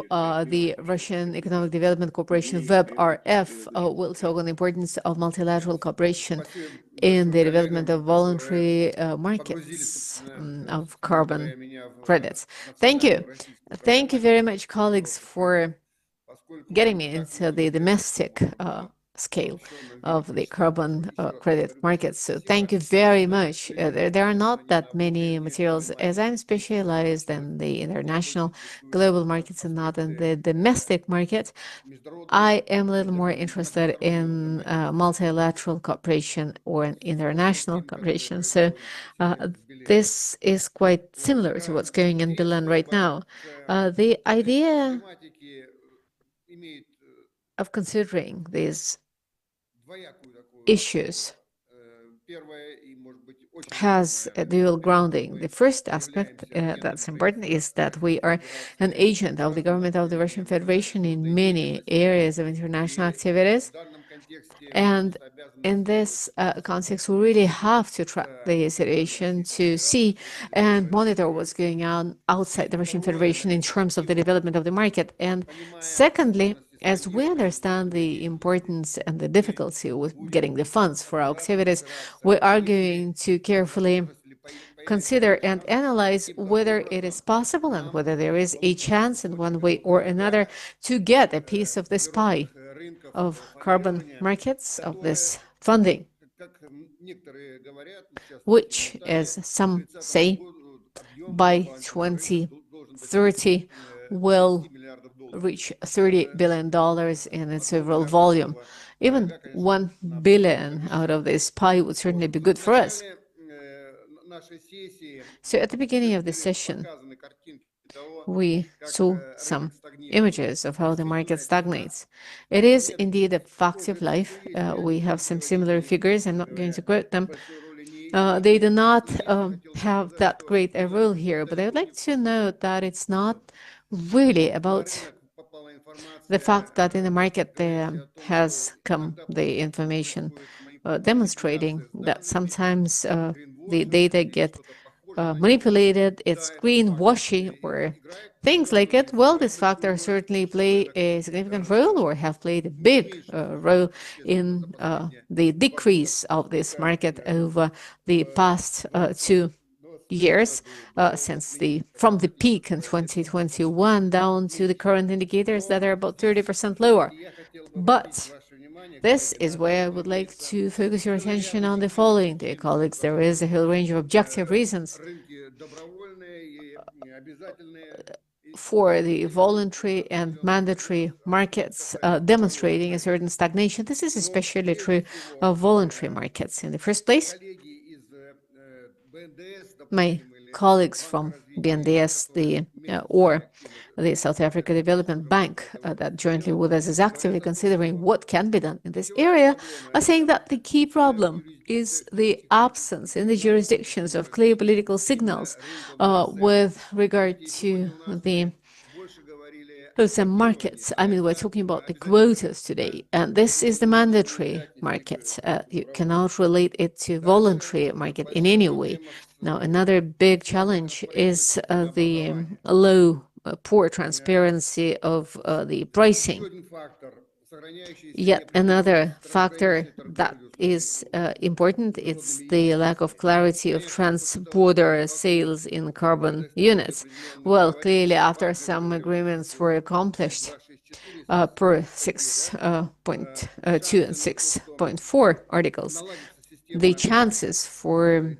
Speaker 1: the Russian Economic Development Corporation, WebRF, will talk on the importance of multilateral cooperation in the development of voluntary markets of carbon credits. Thank you. Thank you very much, colleagues, for getting me into the domestic scale of the carbon credit markets. So thank you very much. There are not that many materials, as I'm specialized in the international global markets and not in the domestic market. I am a little more interested in multilateral cooperation or international cooperation. So this is quite similar to what's going in Berlin right now. The idea of considering these issues has a dual grounding. The first aspect that's important is that we are an agent of the government of the Russian Federation in many areas of international activities. And in this context, we really have to track the situation to see and monitor what's going on outside the Russian Federation in terms of the development of the market. And secondly, as we understand the importance and the difficulty with getting the funds for our activities, we are going to carefully consider and analyze whether it is possible and whether there is a chance in one way or another to get a piece of this pie of carbon markets, of this funding, which, as some say, by 2030 will reach $30 billion in its overall volume. Even 1 billion out of this pie would certainly be good for us. So at the beginning of the session, we saw some images of how the market stagnates. It is indeed a fact of life. We have some similar figures. I'm not going to quote them. They do not have that great a role here, but I would like to note that it's not really about the fact that in the market there has come the information demonstrating that sometimes the data get manipulated, it's greenwashing or things like it. Well, these factors certainly play a significant role or have played a big role in the decrease of this market over the past 2 years, from the peak in 2021 down to the current indicators that are about 30% lower. But this is where I would like to focus your attention on the following, dear colleagues. There is a whole range of objective reasons for the voluntary and mandatory markets demonstrating a certain stagnation. This is especially true of voluntary markets. In the first place, my colleagues from BNDES, or the South Africa Development Bank, that jointly with us is actively considering what can be done in this area, are saying that the key problem is the absence in the jurisdictions of clear political signals with regard to the some markets. I mean, we're talking about the quotas today, and this is the mandatory market. You cannot relate it to voluntary market in any way. Now, another big challenge is the low, poor transparency of the pricing. Yet another factor that is important, it's the lack of clarity of trans-border sales in carbon units. Well, clearly, after some agreements were accomplished per 6.2 and 6.4 articles, the chances for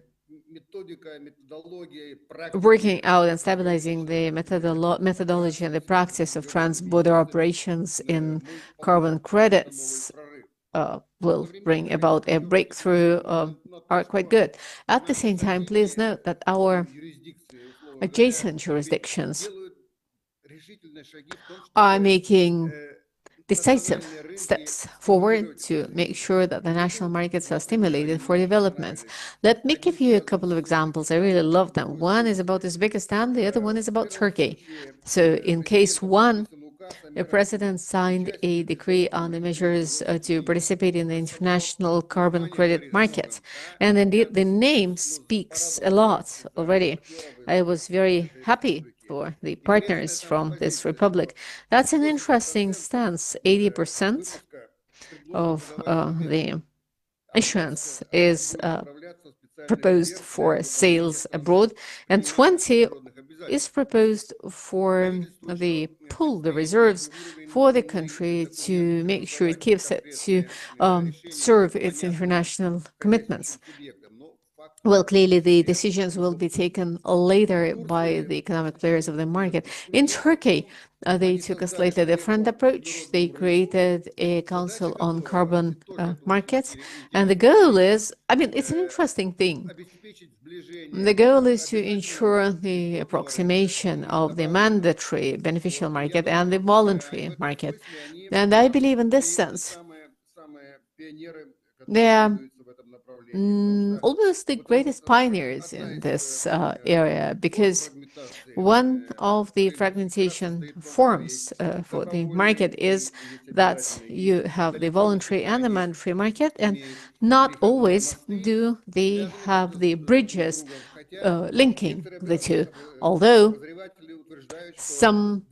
Speaker 1: working out and stabilizing the methodology and the practice of trans-border operations in carbon credits will bring about a breakthrough are quite good. At the same time, please note that our adjacent jurisdictions are making decisive steps forward to make sure that the national markets are stimulated for development. Let me give you a couple of examples. I really love them. One is about Uzbekistan, the other one is about Turkey. So in case one, the president signed a decree on the measures to participate in the international carbon credit market. And indeed, the name speaks a lot already. I was very happy for the partners from this republic. That's an interesting stance. 80% of the issuance is proposed for sales abroad, and 20 is proposed for the pool, the reserves for the country to make sure it keeps it to serve its international commitments. Well, clearly the decisions will be taken later by the economic players of the market. In Turkey, they took a slightly different approach. They created a council on carbon markets, and the goal is, I mean, it's an interesting thing. The goal is to ensure the approximation of the mandatory beneficial market and the voluntary market. And I believe in this sense, they are almost the greatest pioneers in this area, because one of the fragmentation forms for the market is that you have the voluntary and the mandatory market, and not always do they have the bridges linking the two, although some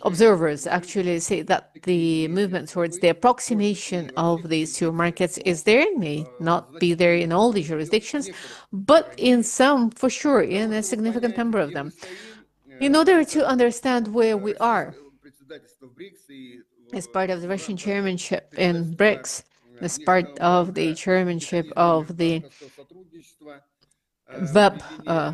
Speaker 1: observers actually say that the movement towards the approximation of these two markets is there, may not be there in all the jurisdictions, but in some, for sure, in a significant number of them. In order to understand where we are as part of the Russian chairmanship in BRICS, as part of the chairmanship of the web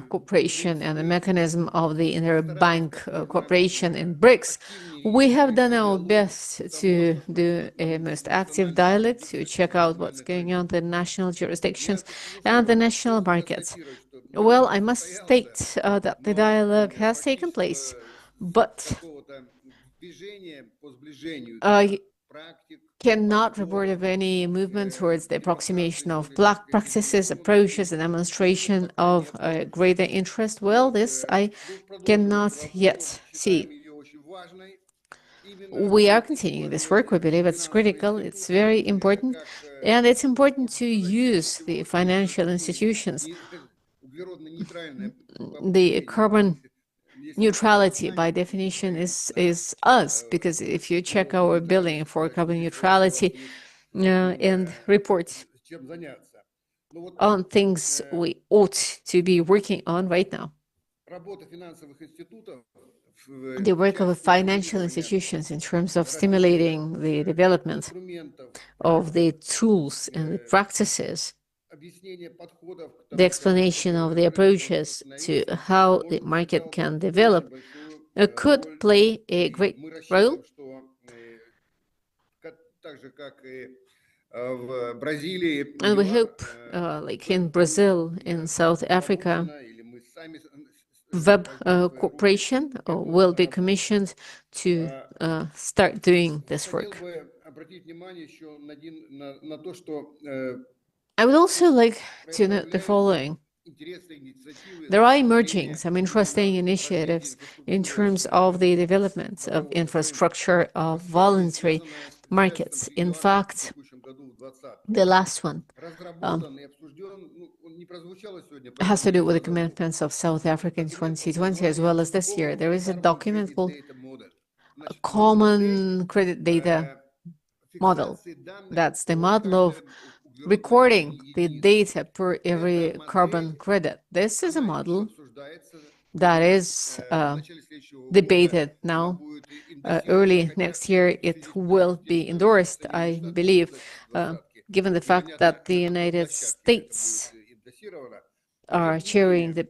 Speaker 1: cooperation and the mechanism of the interbank cooperation in BRICS, we have done our best to do a most active dialogue to check out what's going on in the national jurisdictions and the national markets. Well, I must state that the dialogue has taken place, but I cannot report of any movement towards the approximation of black practices, approaches, and demonstration of greater interest. Well, this I cannot yet see. We are continuing this work. We believe it's critical, it's very important, and it's important to use the financial institutions. The carbon neutrality by definition is us, because if you check our billing for carbon neutrality and report on things we ought to be working on right now, the work of financial institutions in terms of stimulating the development of the tools and the practices, the explanation of the approaches to how the market can develop could play a great role. And we hope, like in Brazil, in South Africa, web cooperation will be commissioned to start doing this work. I would also like to note the following. There are emerging some interesting initiatives in terms of the development of infrastructure of voluntary markets. In fact, the last one has to do with the commitments of South Africa in 2020 as well as this year. There is a document called a Common Credit Data Model. That's the model of recording the data per every carbon credit. This is a model that is debated now. Early next year, it will be endorsed, I believe, given the fact that the United States are chairing the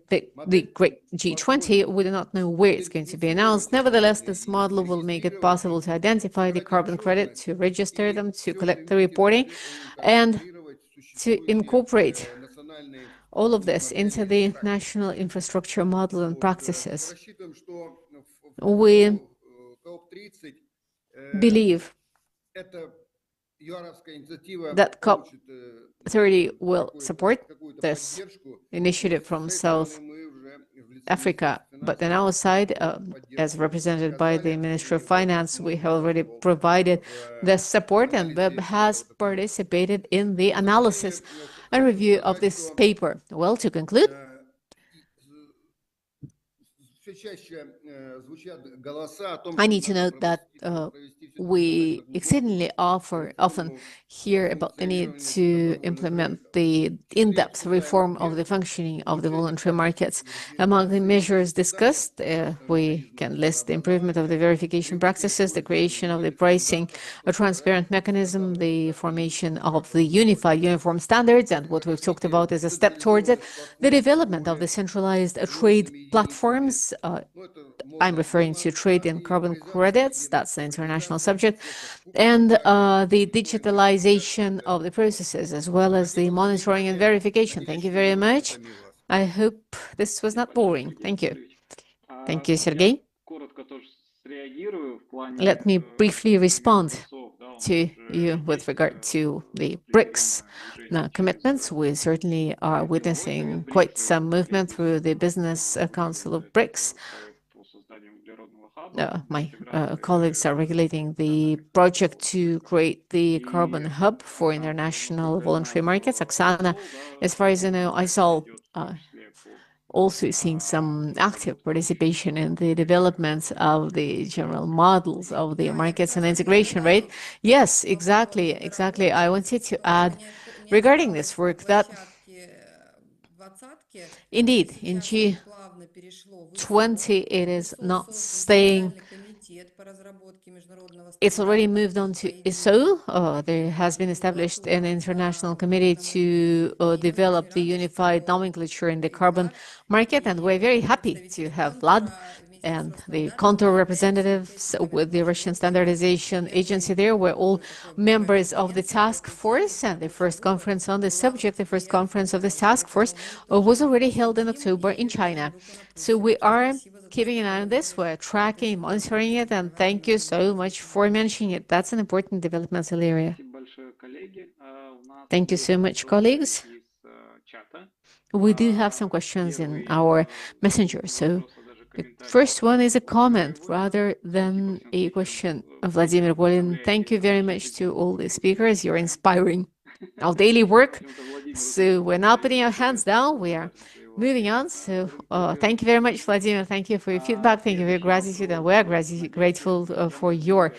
Speaker 1: great G20. We do not know where it's going to be announced. Nevertheless, this model will make it possible to identify the carbon credit, to register them, to collect the reporting, and to incorporate all of this into the national infrastructure model and practices. We believe that COP30 will support this initiative from South Africa. But on our side, as represented by the Ministry of Finance, we have already provided the support, and WEB has participated in the analysis and review of this paper. Well, to conclude, I need to note that we exceedingly often hear about the need to implement the in-depth reform of the functioning of the voluntary markets. Among the measures discussed, we can list the improvement of the verification practices, the creation of the pricing, a transparent mechanism, the formation of the unified uniform standards, and what we've talked about is a step towards it, the development of the centralized trade platforms. I'm referring to trade in carbon credits, that's the international subject, and the digitalization of the processes, as well as the monitoring and verification. Thank you very much. I hope this was not boring. Thank you. Thank you, Sergey. Let me briefly respond to you with regard to the BRICS commitments. We certainly are witnessing quite some movement through the Business Council of BRICS. My colleagues are regulating the project to create the carbon hub for international voluntary markets. Oksana, as far as I know, I saw also seeing some active participation in the development of the general models of the markets and integration, right? Yes, exactly. I wanted to add regarding this work that indeed in G20 it is not staying. It's already moved on to ISO. There has been established an international committee to develop the unified nomenclature in the carbon market, and we're very happy to have Vlad and the contour representatives with the Russian Standardization Agency there. We're all members of the task force, and the first conference on this subject, the first conference of this task force, was already held in October in China. So we are keeping an eye on this. We're tracking, monitoring it, and thank you so much for mentioning it. That's an important developmental area. Thank you so much, colleagues. We do have some questions in our messenger. So the first one is a comment rather than a question. Vladimir Golin, thank you very much to all the speakers. You're inspiring our daily work. So we're not putting our hands down. We are moving on. So thank you very much, Vladimir. Thank you for your feedback. Thank you for your gratitude. And we're grateful for your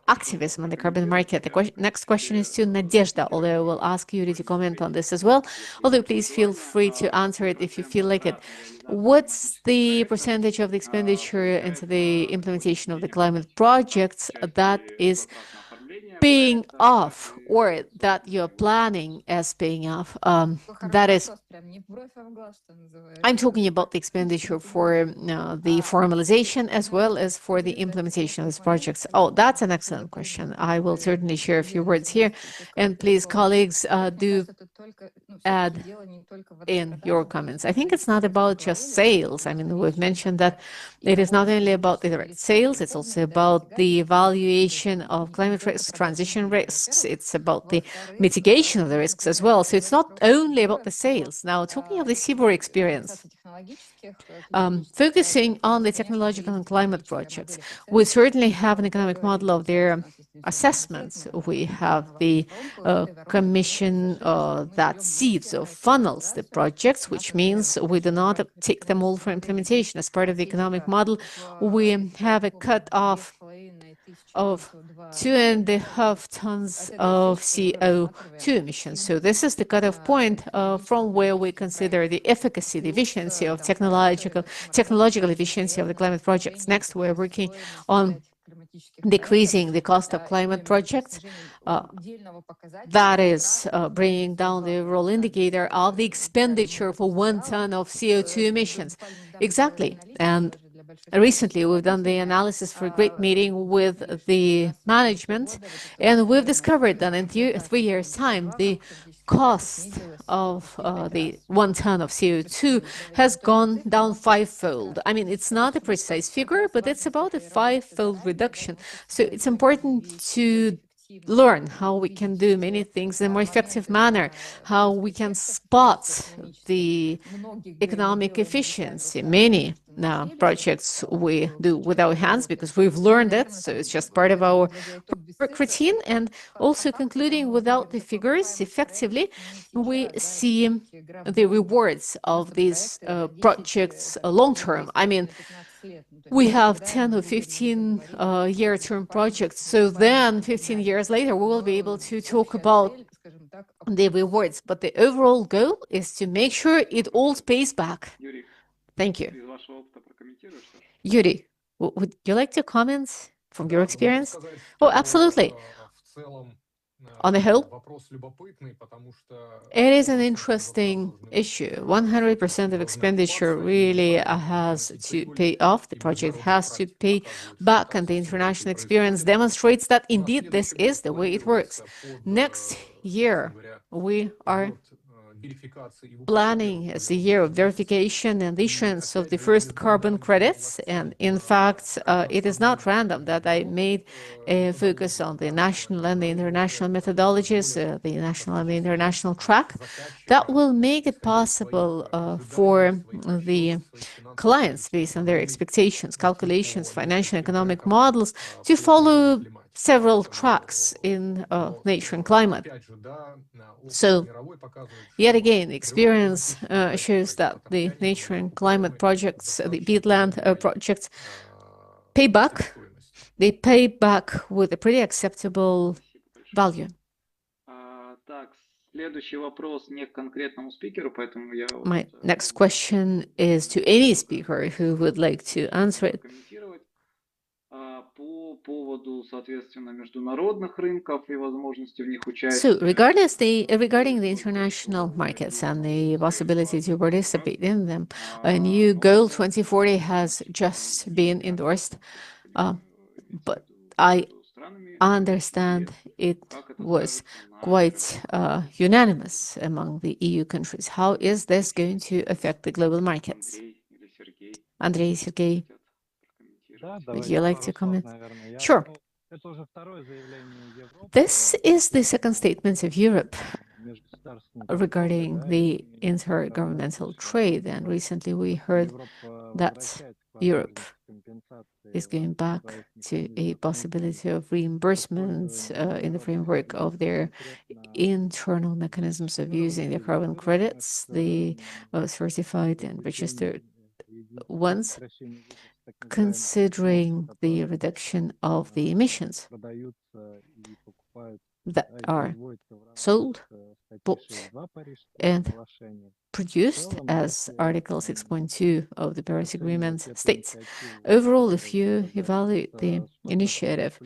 Speaker 1: activism on the carbon market. The next question is to Nadezhda, although I will ask you to comment on this as well. Although please feel free to answer it if you feel like it. What's the percentage of the expenditure into the implementation of the climate projects that is paying off or that you're planning as paying off? That is, I'm talking about the expenditure for the formalization as well as for the implementation of these projects. Oh, that's an excellent question. I will certainly share a few words here. And please, colleagues, do add in your comments. I think it's not about just sales. I mean, we've mentioned that it is not only about the direct sales, it's also about the evaluation of climate risks, transition risks. It's about the mitigation of the risks as well. So it's not only about the sales. Now, talking of the CBOR experience, focusing on the technological and climate projects, we certainly have an economic model of their assessments. We have the commission that seeds or funnels the projects, which means we do not take them all for implementation. As part of the economic model, we have a cut-off of 2.5 tons of CO2 emissions. So this is the cutoff point from where we consider the efficacy, the efficiency of technological efficiency of the climate projects. Next, we're working on decreasing the cost of climate projects. That is bringing down the overall indicator of the expenditure for 1 ton of CO2 emissions. Exactly. And recently, we've done the analysis for a great meeting with the management, and we've discovered that in 3 years' time, the cost of the 1 ton of CO2 has gone down 5-fold. I mean, it's not a precise figure, but it's about a 5-fold reduction. So it's important to learn how we can do many things in a more effective manner, how we can spot the economic efficiency. Many projects we do with our hands because we've learned it, so it's just part of our work routine. And also concluding without the figures effectively, we see the rewards of these projects long term. I mean, we have 10 or 15 year term projects. So then 15 years later, we will be able to talk about the rewards. But the overall goal is to make sure it all pays back. Thank you. Yuri, would you like to comment from your experience? Oh, absolutely. On the whole, it is an interesting issue. 100% of expenditure really has to pay off. The project has to pay back, and the international experience demonstrates that indeed this is the way it works. Next year, we are planning as a year of verification and issuance of the first carbon credits. And in fact, it is not random that I made a focus on the national and the international methodologies, the national and the international track. That will make it possible for the clients, based on their expectations, calculations, financial economic models, to follow several tracks in nature and climate. So yet again, experience shows that the nature and climate projects, the peatland projects, pay back. They pay back with a pretty acceptable value.
Speaker 3: Так, следующий вопрос не к конкретному спикеру, поэтому я
Speaker 1: My next question is to any speaker who would like to answer it.
Speaker 3: комментировать. По поводу, соответственно, международных рынков и возможности в них
Speaker 1: So,
Speaker 3: участия.
Speaker 1: regarding the international markets and the possibility to participate in them, a new goal 2040 has just been endorsed, but I understand it was quite unanimous among the EU countries. How is this going to affect the global markets? Andrei, Sergey, would you like to comment? Sure. This is the second statement of Europe regarding the intergovernmental trade, and recently we heard that Europe is going back to a possibility of reimbursements in the framework of their internal mechanisms of using the carbon credits, the certified and registered ones, considering the reduction of the emissions that are sold, bought, and produced, as Article 6.2 of the Paris Agreement states. Overall, if you evaluate the initiative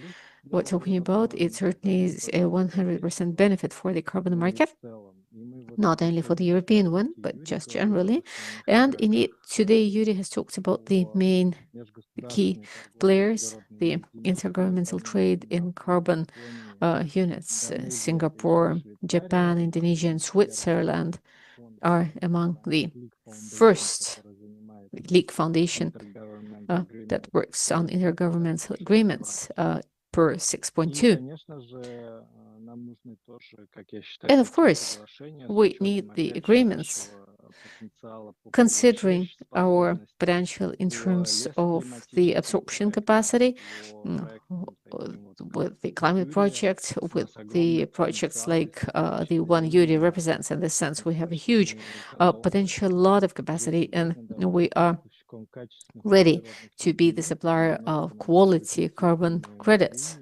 Speaker 1: we're talking about, it certainly is a 100% benefit for the carbon market, not only for the European one, but just generally. And indeed, today, Yuri has talked about the main key players, the intergovernmental trade in carbon units. Singapore, Japan, Indonesia, and Switzerland are among the first League Foundation that works on intergovernmental agreements per 6.2. And of course, we need the agreements considering our potential in terms of the absorption capacity with the climate project, with the projects like the one Yuri represents. In this sense, we have a huge potential, lot of capacity, and we are ready to be the supplier of quality carbon credits.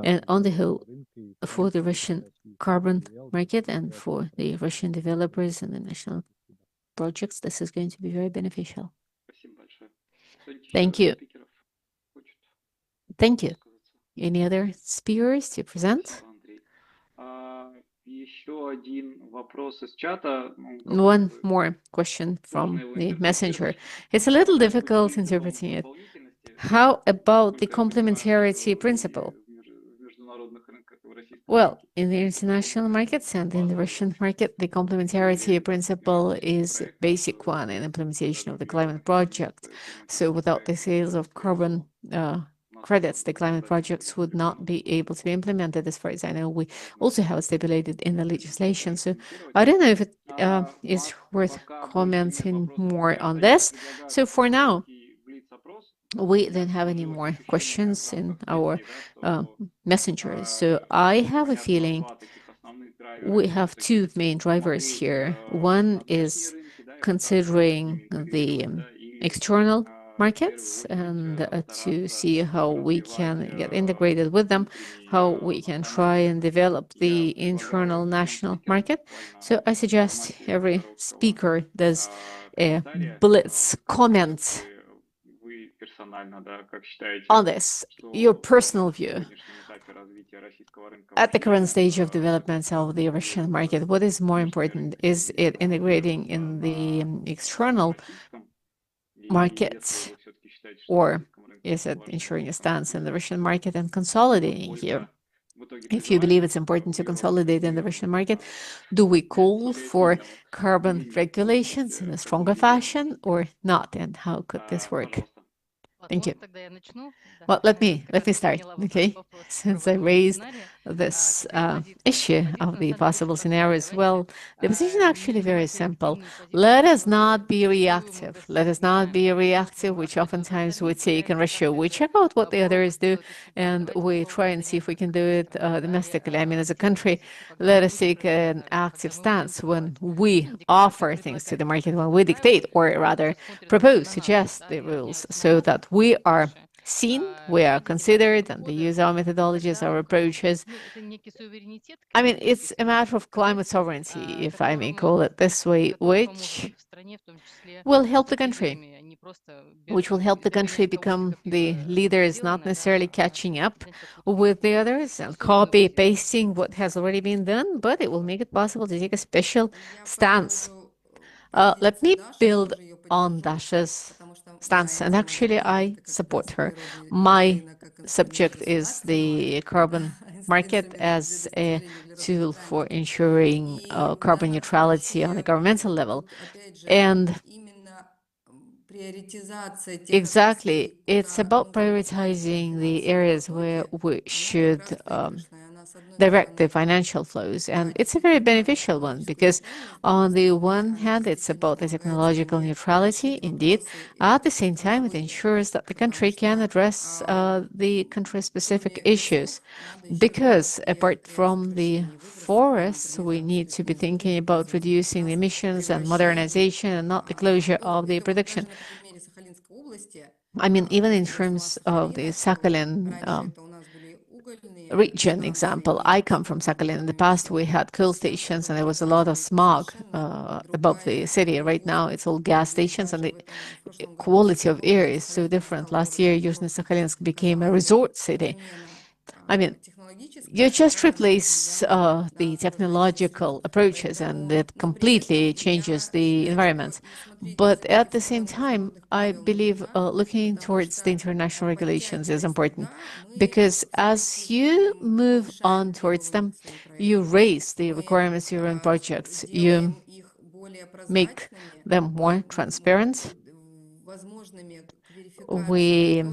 Speaker 1: And on the whole, for the Russian carbon market and for the Russian developers and the national projects, this is going to be very beneficial. Thank you. Thank you. Any other speakers to present? One more question from the messenger. It's a little difficult interpreting it. How about the complementarity principle? Well, in the international markets and in the Russian market, the complementarity principle is a basic one in implementation of the climate project. So without the sales of carbon credits, the climate projects would not be able to be implemented. As far as I know, we also have it stipulated in the legislation. So I don't know if it is worth commenting more on this. So for now, we don't have any more questions in our messengers. So I have a feeling we have two main drivers here. One is considering the external markets and to see how we can get integrated with them, how we can try and develop the internal national market. So I suggest every speaker does a blitz comment on this, your personal view. At the current stage of development of the Russian market, what is more important? Is it integrating in the external market, or is it ensuring a stance in the Russian market and consolidating here? If you believe it's important to consolidate in the Russian market, do we call for carbon regulations in a stronger fashion or not? And how could this work? Thank you. Well, let me start, okay? Since I raised this issue of the possible scenarios? Well, the position actually very simple. Let us not be reactive. Let us not be reactive, which oftentimes we take in Russia. We check out what the others do, and we try and see if we can do it domestically. I mean, as a country, let us take an active stance when we offer things to the market, when we dictate, or rather propose, suggest the rules, so that we are seen, we are considered, and they use our methodologies, our approaches. I mean, it's a matter of climate sovereignty, if I may call it this way, which will help the country. Which will help the country become the leaders, not necessarily catching up with the others and copy pasting what has already been done, but it will make it possible to take a special stance. Let me build on Dasha's stance, and actually I support her. My subject is the carbon market as a tool for ensuring carbon neutrality on a governmental level. And exactly, it's about prioritizing the areas where we should direct the financial flows. And it's a very beneficial one because on the one hand, it's about the technological neutrality, indeed. At the same time, it ensures that the country can address the country-specific issues. Because apart from the forests, we need to be thinking about reducing the emissions and modernization and not the closure of the production. I mean, even in terms of the Sakhalin region example, I come from Sakhalin. In the past, we had coal stations and there was a lot of smog above the city. Right now, it's all gas stations and the quality of air is so different. Last year, Yuzhno-Sakhalinsk became a resort city. I mean, you just replace the technological approaches and it completely changes the environment. But at the same time, I believe looking towards the international regulations is important because as you move on towards them, you raise the requirements of your own projects, you make them more transparent. We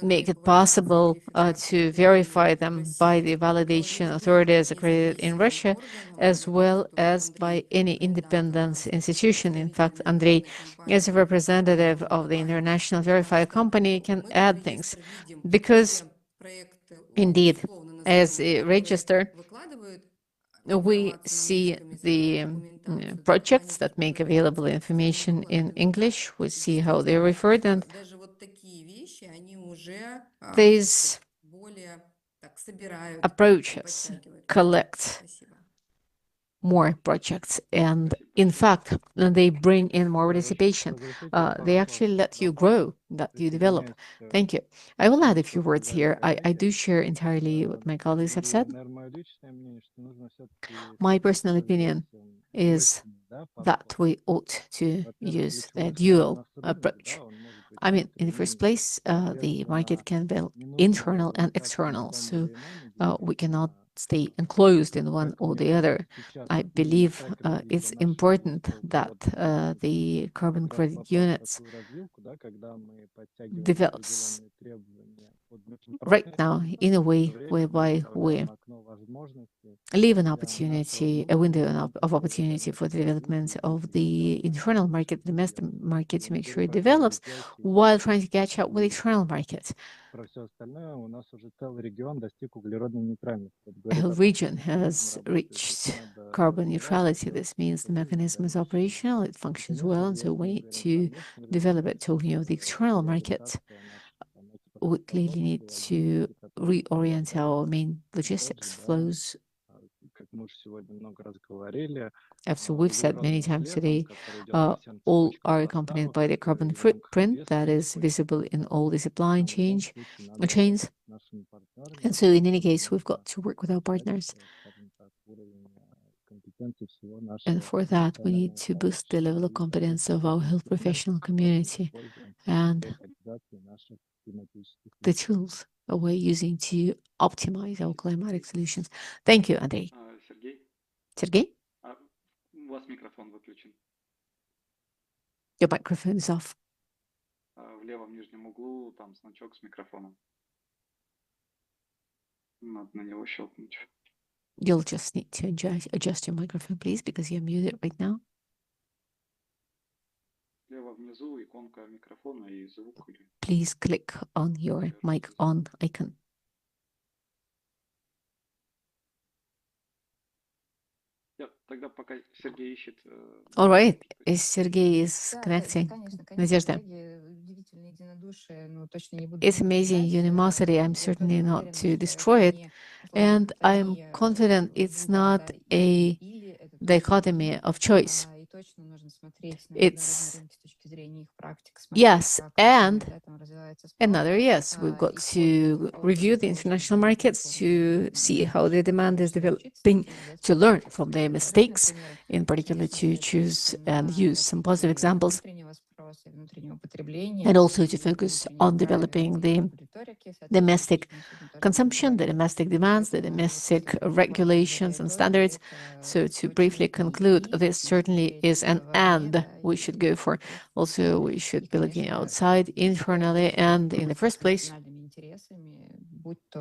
Speaker 1: make it possible to verify them by the validation authorities accredited in Russia, as well as by any independent institution. In fact, Andrei, as a representative of the International Verifier Company, can add things because, indeed, as a register, we see the projects that make available information in English. We see how they're referred, and these approaches collect more projects, and in fact, they bring in more participation. They actually let you grow, that you develop. Thank you. I will add a few words here. I do share entirely what my colleagues have said. My personal opinion is that we ought to use the dual approach. I mean, in the first place, the market can be internal and external, so we cannot stay enclosed in one or the other. I believe it's important that the carbon credit units develops right now in a way whereby we leave an opportunity, a window of opportunity for the development of the internal market, domestic market, to make sure it develops while trying to catch up with the external market. A whole region has reached carbon neutrality. This means the mechanism is operational, it functions well, and so we need to develop it. Talking of the external market, we clearly need to reorient our main logistics flows. As we've said many times today, all are accompanied by the carbon footprint that is visible in all the supply chains. And so in any case, we've got to work with our partners. And for that, we need to boost the level of competence of our health professional community and the tools that we're using to optimize our climatic solutions. Thank you, Andrei. Sergey?
Speaker 3: У вас микрофон выключен.
Speaker 1: Your microphone is off.
Speaker 3: В левом нижнем углу там значок с микрофоном. Надо на него щелкнуть.
Speaker 1: You'll just need to adjust your microphone, please, because you're muted right now.
Speaker 3: Слева внизу иконка микрофона и звук.
Speaker 1: Please click on your mic on icon.
Speaker 3: Тогда пока Сергей ищет.
Speaker 1: All right, Sergey is connecting. Надежда. It's amazing unanimity. I'm certainly not to destroy it. And I'm confident it's not a dichotomy of choice. It's yes and another yes. We've got to review the international markets to see how the demand is developing, to learn from their mistakes, in particular to choose and use some positive examples, and also to focus on developing the domestic consumption, the domestic demands, the domestic regulations and standards. So to briefly conclude, this certainly is an and we should go for. Also, we should be looking outside internally, and in the first place,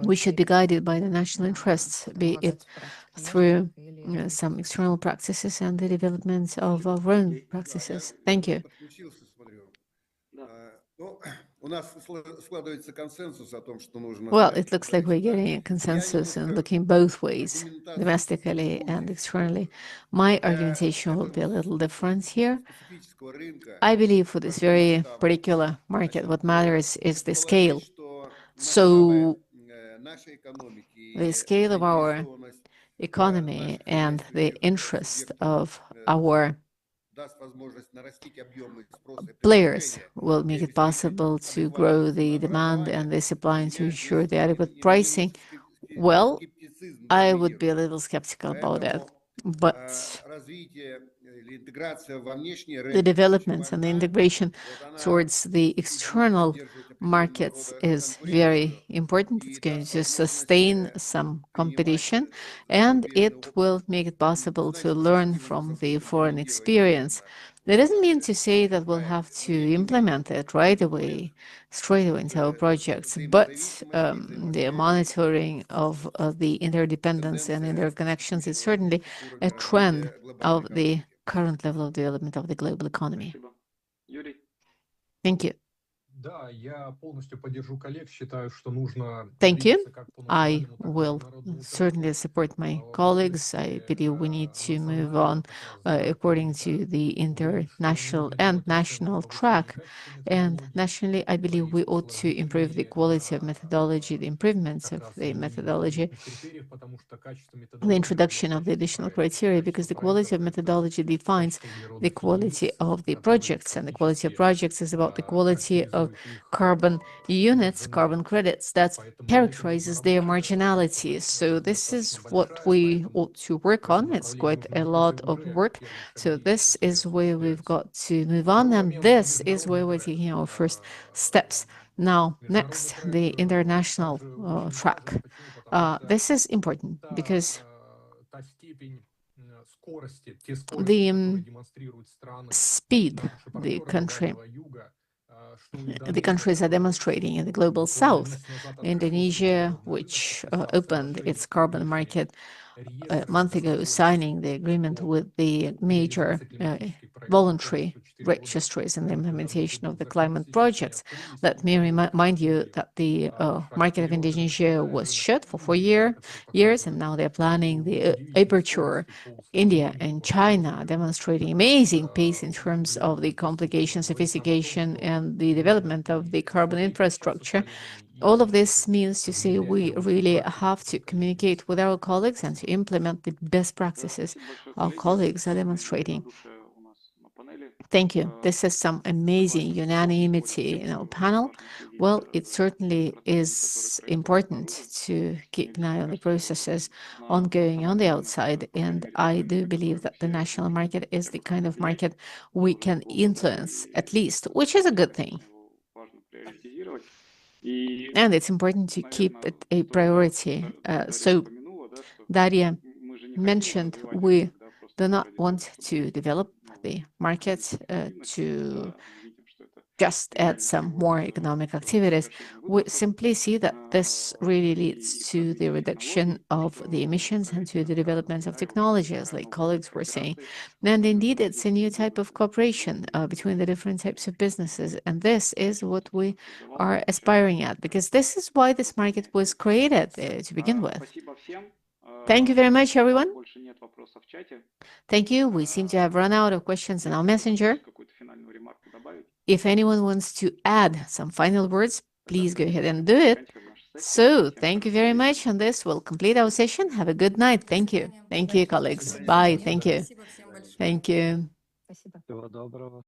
Speaker 1: we should be guided by the national interests, be it through some external practices and the development of our own practices. Thank you. Well, it looks like we're getting a consensus and looking both ways, domestically and externally. My argumentation will be a little different here. I believe for this very particular market, what matters is the scale. So the scale of our economy and the interest of our players will make it possible to grow the demand and the supply and to ensure the adequate pricing. Well, I would be a little skeptical about that. But the development and the integration towards the external markets is very important. It's going to sustain some competition, and it will make it possible to learn from the foreign experience. That doesn't mean to say that we'll have to implement it right away, straight away into our projects, but the monitoring of the interdependence and interconnections is certainly a trend of the current level of development of the global economy. Thank you. Thank you. I will certainly support my colleagues. I believe we need to move on according to the international and national track. And nationally, I believe we ought to improve the quality of methodology, the improvements of the methodology, the introduction of the additional criteria, because the quality of methodology defines the quality of the projects, and the quality of projects is about the quality of carbon units, carbon credits, that characterizes their marginality. So this is what we ought to work on. It's quite a lot of work. So this is where we've got to move on, and this is where we're taking our first steps. Now, next, the international track. This is important because the speed the countries are demonstrating in the global south. Indonesia, which opened its carbon market a month ago, signing the agreement with the major voluntary registries and the implementation of the climate projects. Let me remind you that the market of Indonesia was shut for 4 years, and now they're planning the aperture. India and China demonstrating amazing pace in terms of the complication, sophistication, and the development of the carbon infrastructure. All of this means to say we really have to communicate with our colleagues and to implement the best practices our colleagues are demonstrating. Thank you. This is some amazing unanimity in our panel. Well, it certainly is important to keep an eye on the processes ongoing on the outside, and I do believe that the national market is the kind of market we can influence, at least, which is a good thing. And it's important to keep it a priority. So Daria mentioned we do not want to develop the market to just add some more economic activities, we simply see that this really leads to the reduction of the emissions and to the development of technologies, like colleagues were saying. And indeed, it's a new type of cooperation between the different types of businesses. And this is what we are aspiring at, because this is why this market was created to begin with. Thank you very much, everyone. Thank you. We seem to have run out of questions in our messenger. If anyone wants to add some final words, please go ahead and do it. So thank you very much. And this will complete our session. Have a good night. Thank you. Thank you, colleagues. Bye. Thank you. Thank you.
Speaker 4: Всего доброго.